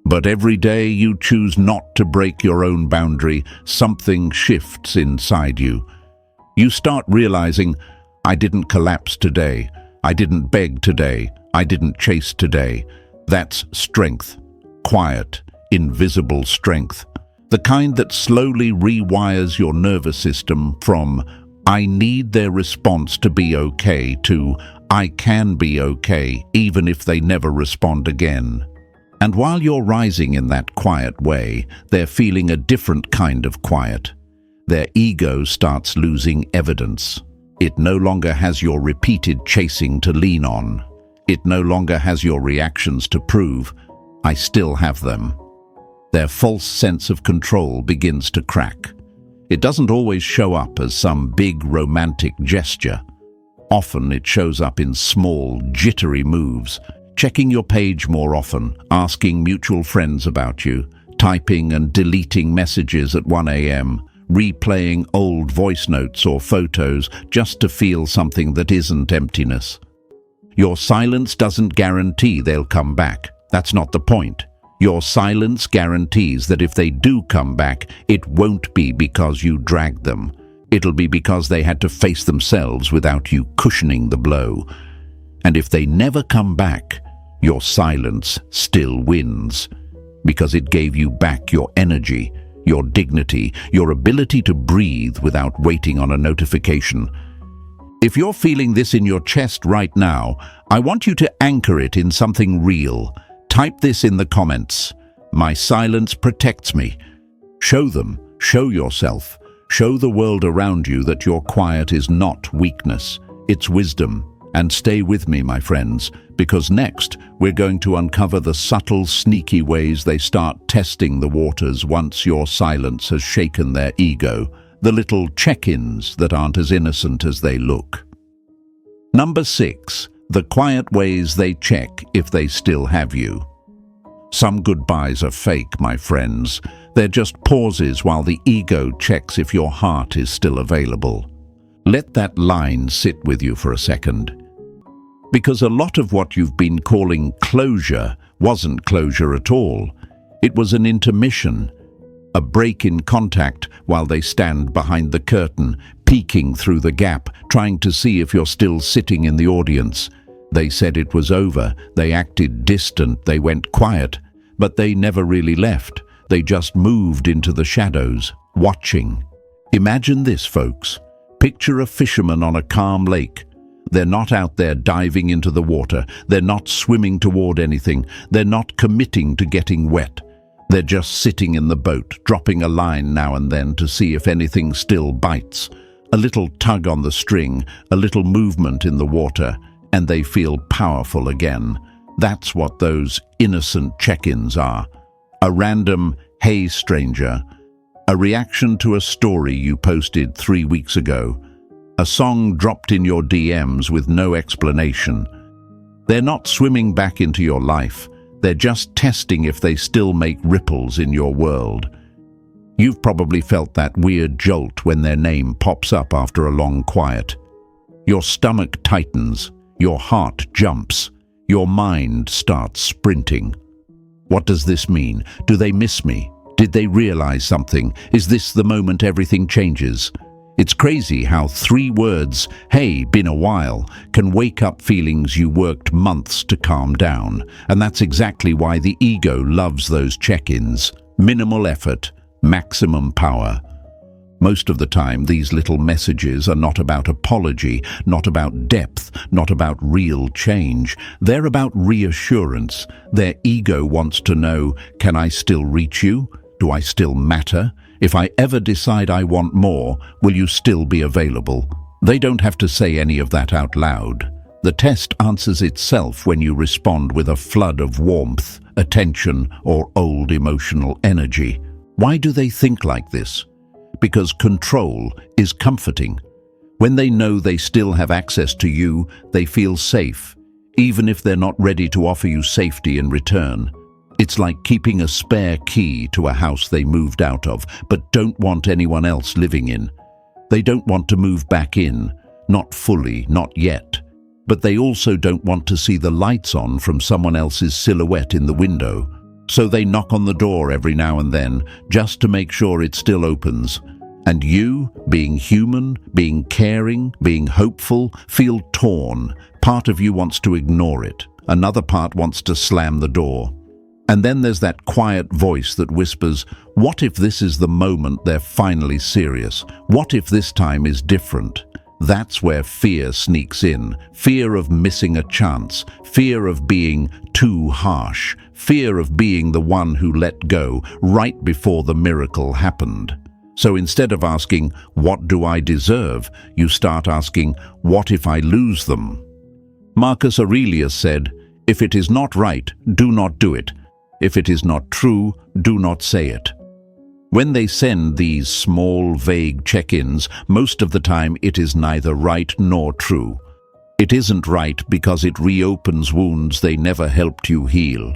But every day you choose not to break your own boundary, something shifts inside you. You start realizing, I didn't collapse today, I didn't beg today, I didn't chase today. That's strength, quiet, invisible strength. The kind that slowly rewires your nervous system from, I need their response to be okay, to, I can be okay, even if they never respond again. And while you're rising in that quiet way, they're feeling a different kind of quiet. Their ego starts losing evidence. It no longer has your repeated chasing to lean on. It no longer has your reactions to prove, I still have them. Their false sense of control begins to crack. It doesn't always show up as some big romantic gesture. Often it shows up in small, jittery moves, checking your page more often, asking mutual friends about you, typing and deleting messages at 1 a.m., replaying old voice notes or photos just to feel something that isn't emptiness. Your silence doesn't guarantee they'll come back. That's not the point. Your silence guarantees that if they do come back, it won't be because you dragged them. It'll be because they had to face themselves without you cushioning the blow. And if they never come back, your silence still wins, because it gave you back your energy, your dignity, your ability to breathe without waiting on a notification. If you're feeling this in your chest right now, I want you to anchor it in something real. Type this in the comments. My silence protects me. Show them, show yourself, show the world around you that your quiet is not weakness, it's wisdom. And stay with me, my friends, because next we're going to uncover the subtle, sneaky ways they start testing the waters once your silence has shaken their ego, the little check-ins that aren't as innocent as they look. Number 6, the quiet ways they check if they still have you. Some goodbyes are fake, my friends. They're just pauses while the ego checks if your heart is still available. Let that line sit with you for a second. Because a lot of what you've been calling closure wasn't closure at all. It was an intermission, a break in contact while they stand behind the curtain, peeking through the gap, trying to see if you're still sitting in the audience. They said it was over, they acted distant, they went quiet, but they never really left. They just moved into the shadows, watching. Imagine this, folks. Picture a fisherman on a calm lake. They're not out there diving into the water. They're not swimming toward anything. They're not committing to getting wet. They're just sitting in the boat, dropping a line now and then to see if anything still bites. A little tug on the string, a little movement in the water, and they feel powerful again. That's what those innocent check-ins are. A random, "Hey stranger," a reaction to a story you posted 3 weeks ago, a song dropped in your DMs with no explanation. They're not swimming back into your life. They're just testing if they still make ripples in your world. You've probably felt that weird jolt when their name pops up after a long quiet. Your stomach tightens, your heart jumps, your mind starts sprinting. What does this mean? Do they miss me? Did they realize something? Is this the moment everything changes? It's crazy how 3 words, "Hey, been a while," can wake up feelings you worked months to calm down. And that's exactly why the ego loves those check-ins. Minimal effort, maximum power. Most of the time, these little messages are not about apology, not about depth, not about real change. They're about reassurance. Their ego wants to know, can I still reach you? Do I still matter? If I ever decide I want more, will you still be available? They don't have to say any of that out loud. The test answers itself when you respond with a flood of warmth, attention, or old emotional energy. Why do they think like this? Because control is comforting. When they know they still have access to you, they feel safe, even if they're not ready to offer you safety in return. It's like keeping a spare key to a house they moved out of, but don't want anyone else living in. They don't want to move back in, not fully, not yet. But they also don't want to see the lights on from someone else's silhouette in the window. So they knock on the door every now and then, just to make sure it still opens. And you, being human, being caring, being hopeful, feel torn. Part of you wants to ignore it. Another part wants to slam the door. And then there's that quiet voice that whispers, what if this is the moment they're finally serious? What if this time is different? That's where fear sneaks in. Fear of missing a chance. Fear of being too harsh. Fear of being the one who let go right before the miracle happened. So instead of asking, what do I deserve? You start asking, what if I lose them? Marcus Aurelius said, if it is not right, do not do it. If it is not true, do not say it. When they send these small, vague check-ins, most of the time it is neither right nor true. It isn't right because it reopens wounds they never helped you heal.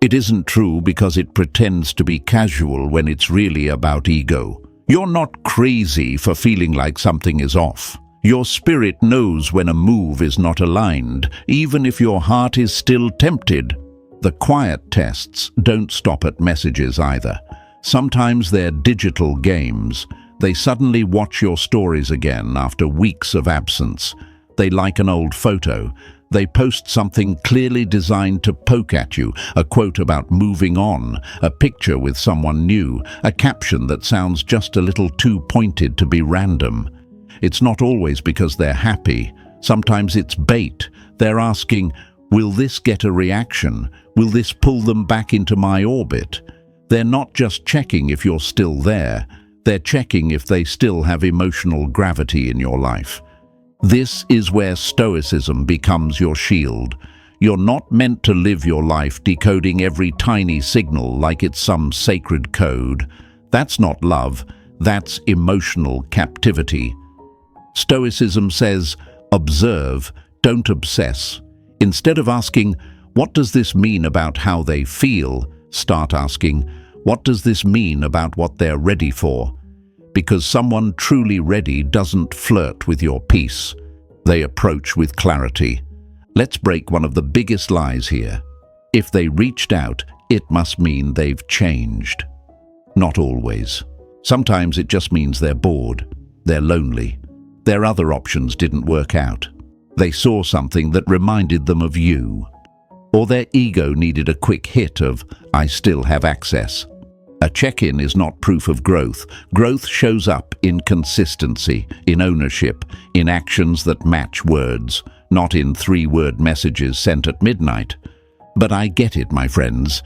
It isn't true because it pretends to be casual when it's really about ego. You're not crazy for feeling like something is off. Your spirit knows when a move is not aligned, even if your heart is still tempted. The quiet tests don't stop at messages either. Sometimes they're digital games. They suddenly watch your stories again after weeks of absence. They like an old photo. They post something clearly designed to poke at you, a quote about moving on, a picture with someone new, a caption that sounds just a little too pointed to be random. It's not always because they're happy. Sometimes it's bait. They're asking, will this get a reaction? Will this pull them back into my orbit? They're not just checking if you're still there. They're checking if they still have emotional gravity in your life. This is where Stoicism becomes your shield. You're not meant to live your life decoding every tiny signal like it's some sacred code. That's not love, that's emotional captivity. Stoicism says, observe, don't obsess. Instead of asking, what does this mean about how they feel? Start asking, what does this mean about what they're ready for? Because someone truly ready doesn't flirt with your peace. They approach with clarity. Let's break one of the biggest lies here. If they reached out, it must mean they've changed. Not always. Sometimes it just means they're bored. They're lonely. Their other options didn't work out. They saw something that reminded them of you. Or their ego needed a quick hit of, I still have access. A check-in is not proof of growth. Growth shows up in consistency, in ownership, in actions that match words, not in 3-word messages sent at midnight. But I get it, my friends.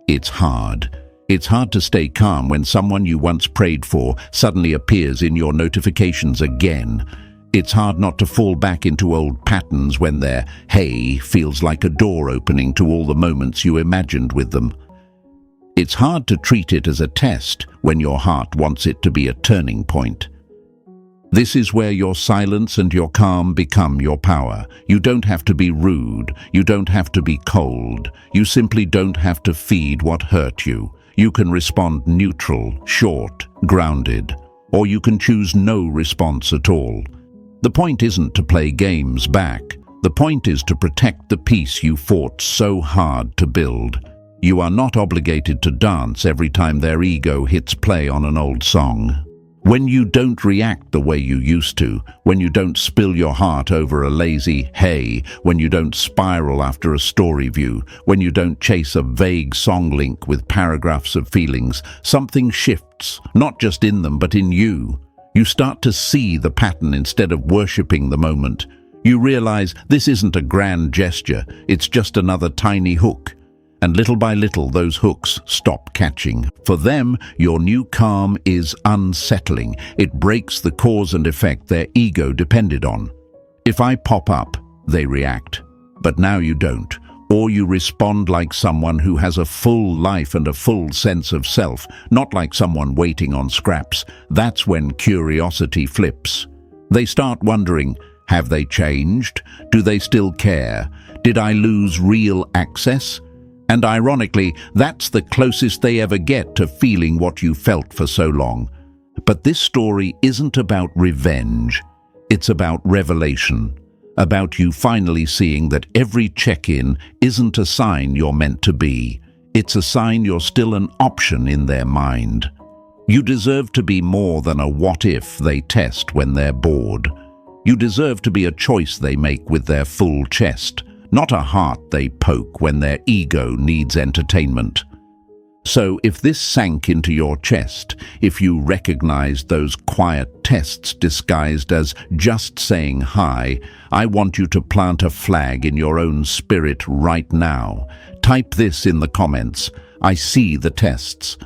It's hard. It's hard to stay calm when someone you once prayed for suddenly appears in your notifications again. It's hard not to fall back into old patterns when their hey feels like a door opening to all the moments you imagined with them. It's hard to treat it as a test when your heart wants it to be a turning point. This is where your silence and your calm become your power. You don't have to be rude. You don't have to be cold. You simply don't have to feed what hurt you. You can respond neutral, short, grounded, or you can choose no response at all. The point isn't to play games back. The point is to protect the peace you fought so hard to build. You are not obligated to dance every time their ego hits play on an old song. When you don't react the way you used to, when you don't spill your heart over a lazy hey, when you don't spiral after a story view, when you don't chase a vague song link with paragraphs of feelings, something shifts, not just in them but in you. You start to see the pattern instead of worshipping the moment. You realize this isn't a grand gesture, it's just another tiny hook. And little by little, those hooks stop catching. For them, your new calm is unsettling. It breaks the cause and effect their ego depended on. If I pop up, they react. But now you don't. Or you respond like someone who has a full life and a full sense of self, not like someone waiting on scraps. That's when curiosity flips. They start wondering, have they changed? Do they still care? Did I lose real access? And ironically, that's the closest they ever get to feeling what you felt for so long. But this story isn't about revenge. It's about revelation. About you finally seeing that every check-in isn't a sign you're meant to be. It's a sign you're still an option in their mind. You deserve to be more than a what-if they test when they're bored. You deserve to be a choice they make with their full chest, not a heart they poke when their ego needs entertainment. So if this sank into your chest, if you recognized those quiet tests disguised as just saying hi, I want you to plant a flag in your own spirit right now. Type this in the comments. I see the tests.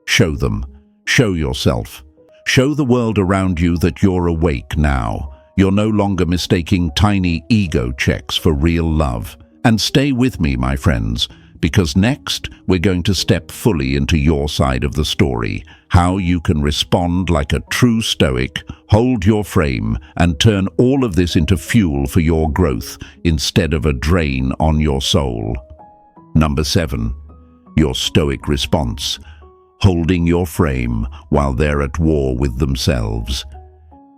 Show them. Show yourself. Show the world around you that you're awake now. You're no longer mistaking tiny ego checks for real love. And stay with me, my friends, because next we're going to step fully into your side of the story, how you can respond like a true Stoic, hold your frame, and turn all of this into fuel for your growth instead of a drain on your soul. Number 7, your Stoic response, holding your frame while they're at war with themselves.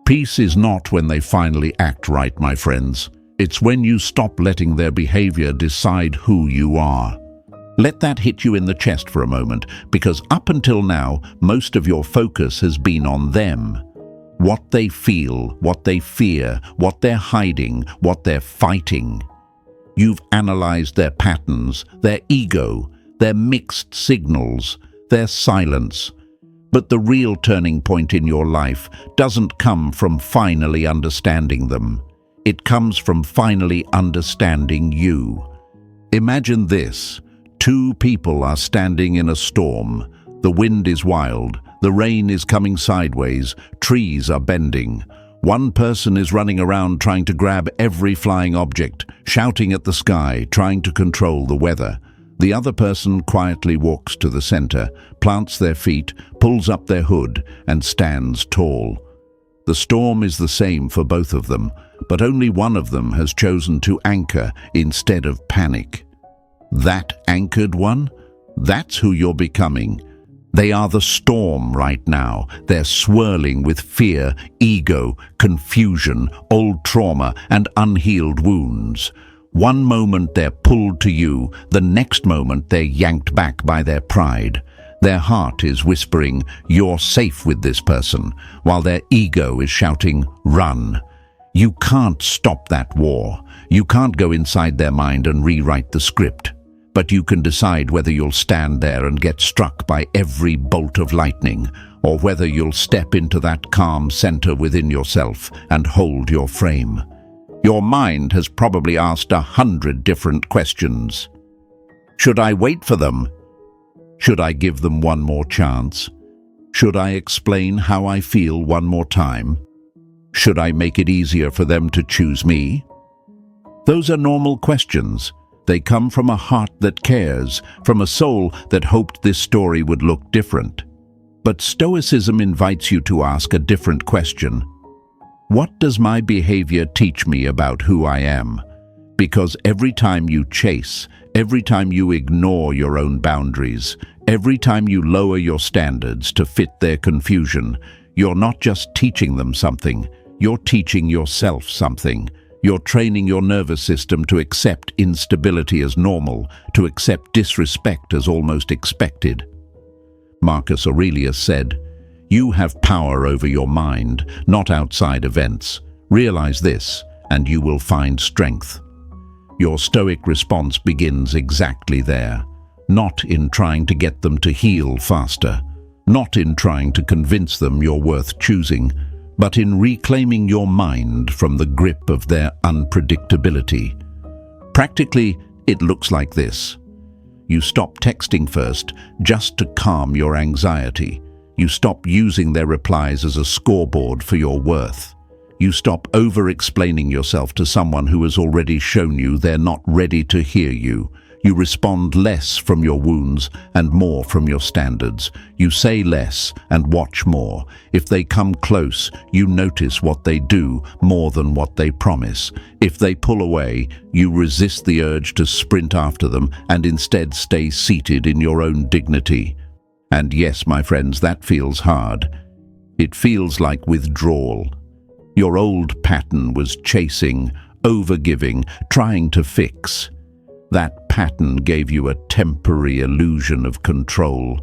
Peace is not when they finally act right, my friends. It's when you stop letting their behavior decide who you are. Let that hit you in the chest for a moment, because up until now, most of your focus has been on them. What they feel, what they fear, what they're hiding, what they're fighting. You've analyzed their patterns, their ego, their mixed signals, their silence. But the real turning point in your life doesn't come from finally understanding them. It comes from finally understanding you. Imagine this. 2 people are standing in a storm. The wind is wild. The rain is coming sideways. Trees are bending. One person is running around trying to grab every flying object, shouting at the sky, trying to control the weather. The other person quietly walks to the center, plants their feet, pulls up their hood, and stands tall. The storm is the same for both of them, but only one of them has chosen to anchor instead of panic. That anchored one? That's who you're becoming. They are the storm right now. They're swirling with fear, ego, confusion, old trauma, and unhealed wounds. One moment they're pulled to you, the next moment they're yanked back by their pride. Their heart is whispering, "You're safe with this person," while their ego is shouting, "Run." You can't stop that war. You can't go inside their mind and rewrite the script. But you can decide whether you'll stand there and get struck by every bolt of lightning, or whether you'll step into that calm center within yourself and hold your frame. Your mind has probably asked 100 different questions. Should I wait for them? Should I give them one more chance? Should I explain how I feel one more time? Should I make it easier for them to choose me? Those are normal questions. They come from a heart that cares, from a soul that hoped this story would look different. But Stoicism invites you to ask a different question. What does my behavior teach me about who I am? Because every time you chase, every time you ignore your own boundaries, every time you lower your standards to fit their confusion, you're not just teaching them something, you're teaching yourself something. You're training your nervous system to accept instability as normal, to accept disrespect as almost expected. Marcus Aurelius said, You have power over your mind, not outside events. Realize this, and you will find strength. Your Stoic response begins exactly there, not in trying to get them to heal faster, not in trying to convince them you're worth choosing, but in reclaiming your mind from the grip of their unpredictability. Practically, it looks like this. You stop texting first, just to calm your anxiety. You stop using their replies as a scoreboard for your worth. You stop over-explaining yourself to someone who has already shown you they're not ready to hear you. You respond less from your wounds and more from your standards. You say less and watch more. If they come close, you notice what they do more than what they promise. If they pull away, you resist the urge to sprint after them and instead stay seated in your own dignity. And yes, my friends, that feels hard. It feels like withdrawal. Your old pattern was chasing, overgiving, trying to fix. That pattern gave you a temporary illusion of control.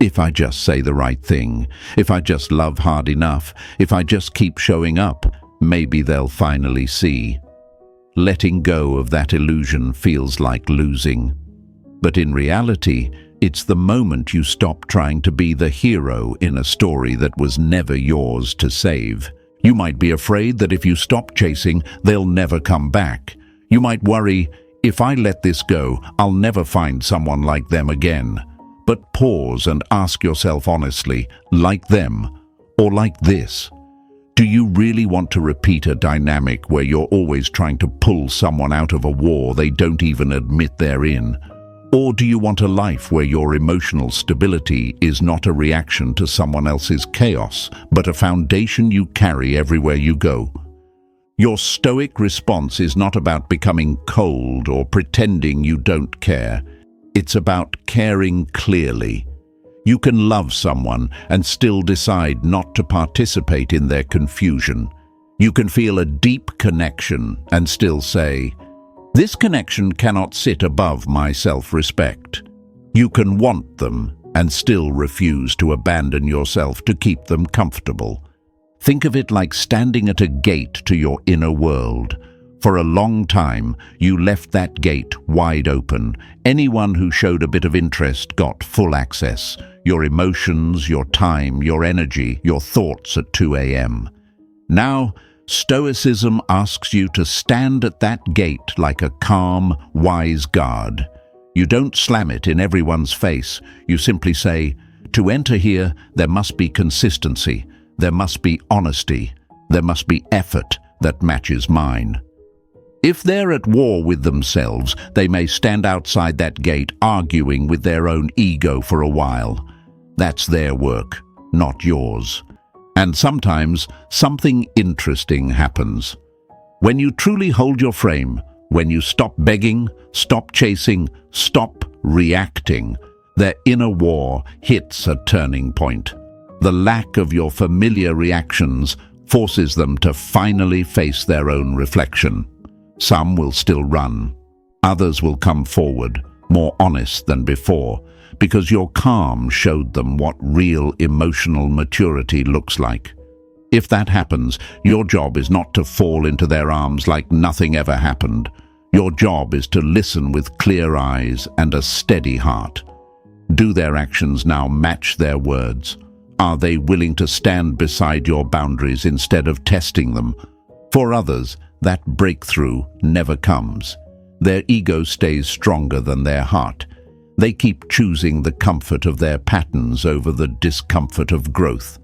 If I just say the right thing, if I just love hard enough, if I just keep showing up, maybe they'll finally see. Letting go of that illusion feels like losing. But in reality, it's the moment you stop trying to be the hero in a story that was never yours to save. You might be afraid that if you stop chasing, they'll never come back. You might worry, if I let this go, I'll never find someone like them again. But pause and ask yourself honestly, like them or like this? Do you really want to repeat a dynamic where you're always trying to pull someone out of a war they don't even admit they're in? Or do you want a life where your emotional stability is not a reaction to someone else's chaos, but a foundation you carry everywhere you go? Your Stoic response is not about becoming cold or pretending you don't care. It's about caring clearly. You can love someone and still decide not to participate in their confusion. You can feel a deep connection and still say, "This connection cannot sit above my self-respect." You can want them and still refuse to abandon yourself to keep them comfortable. Think of it like standing at a gate to your inner world. For a long time, you left that gate wide open. Anyone who showed a bit of interest got full access. Your emotions, your time, your energy, your thoughts at 2 a.m. Now, Stoicism asks you to stand at that gate like a calm, wise guard. You don't slam it in everyone's face. You simply say, to enter here, there must be consistency. There must be honesty. There must be effort that matches mine. If they're at war with themselves, they may stand outside that gate arguing with their own ego for a while. That's their work, not yours. And sometimes something interesting happens. When you truly hold your frame, when you stop begging, stop chasing, stop reacting, their inner war hits a turning point. The lack of your familiar reactions forces them to finally face their own reflection. Some will still run. Others will come forward, more honest than before, because your calm showed them what real emotional maturity looks like. If that happens, your job is not to fall into their arms like nothing ever happened. Your job is to listen with clear eyes and a steady heart. Do their actions now match their words? Are they willing to stand beside your boundaries instead of testing them? For others, that breakthrough never comes. Their ego stays stronger than their heart. They keep choosing the comfort of their patterns over the discomfort of growth.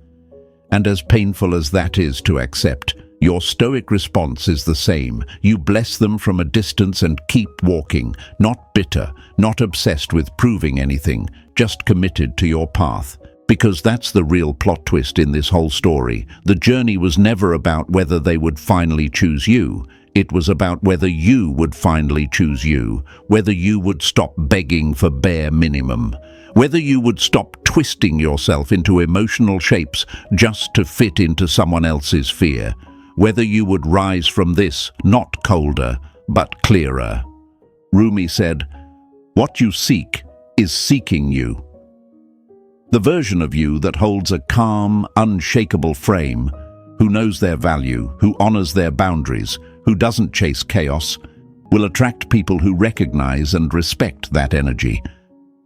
And as painful as that is to accept, your Stoic response is the same. You bless them from a distance and keep walking, not bitter, not obsessed with proving anything, just committed to your path. Because that's the real plot twist in this whole story. The journey was never about whether they would finally choose you. It was about whether you would finally choose you, whether you would stop begging for bare minimum, whether you would stop twisting yourself into emotional shapes just to fit into someone else's fear, whether you would rise from this not colder, but clearer. Rumi said, "What you seek is seeking you." The version of you that holds a calm, unshakable frame, who knows their value, who honors their boundaries, who doesn't chase chaos, will attract people who recognize and respect that energy.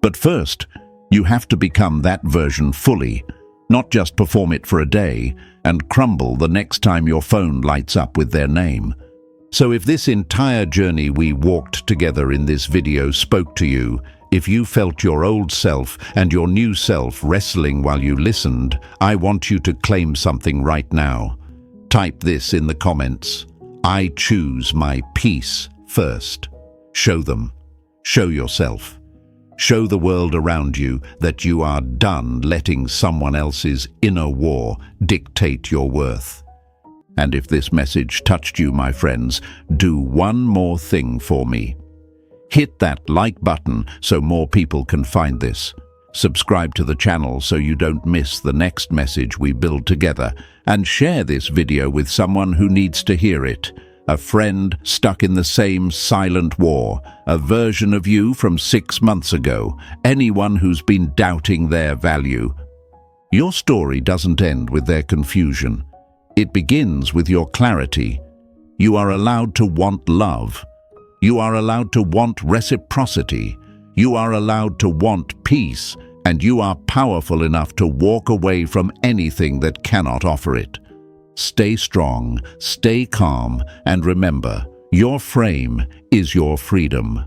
But first, you have to become that version fully, not just perform it for a day and crumble the next time your phone lights up with their name. So if this entire journey we walked together in this video spoke to you, if you felt your old self and your new self wrestling while you listened, I want you to claim something right now. Type this in the comments. I choose my peace first. Show them. Show yourself. Show the world around you that you are done letting someone else's inner war dictate your worth. And if this message touched you, my friends, do one more thing for me. Hit that like button so more people can find this. Subscribe to the channel so you don't miss the next message we build together. And share this video with someone who needs to hear it. A friend stuck in the same silent war. A version of you from 6 months ago. Anyone who's been doubting their value. Your story doesn't end with their confusion. It begins with your clarity. You are allowed to want love. You are allowed to want reciprocity. You are allowed to want peace, and you are powerful enough to walk away from anything that cannot offer it. Stay strong, stay calm, and remember, your frame is your freedom.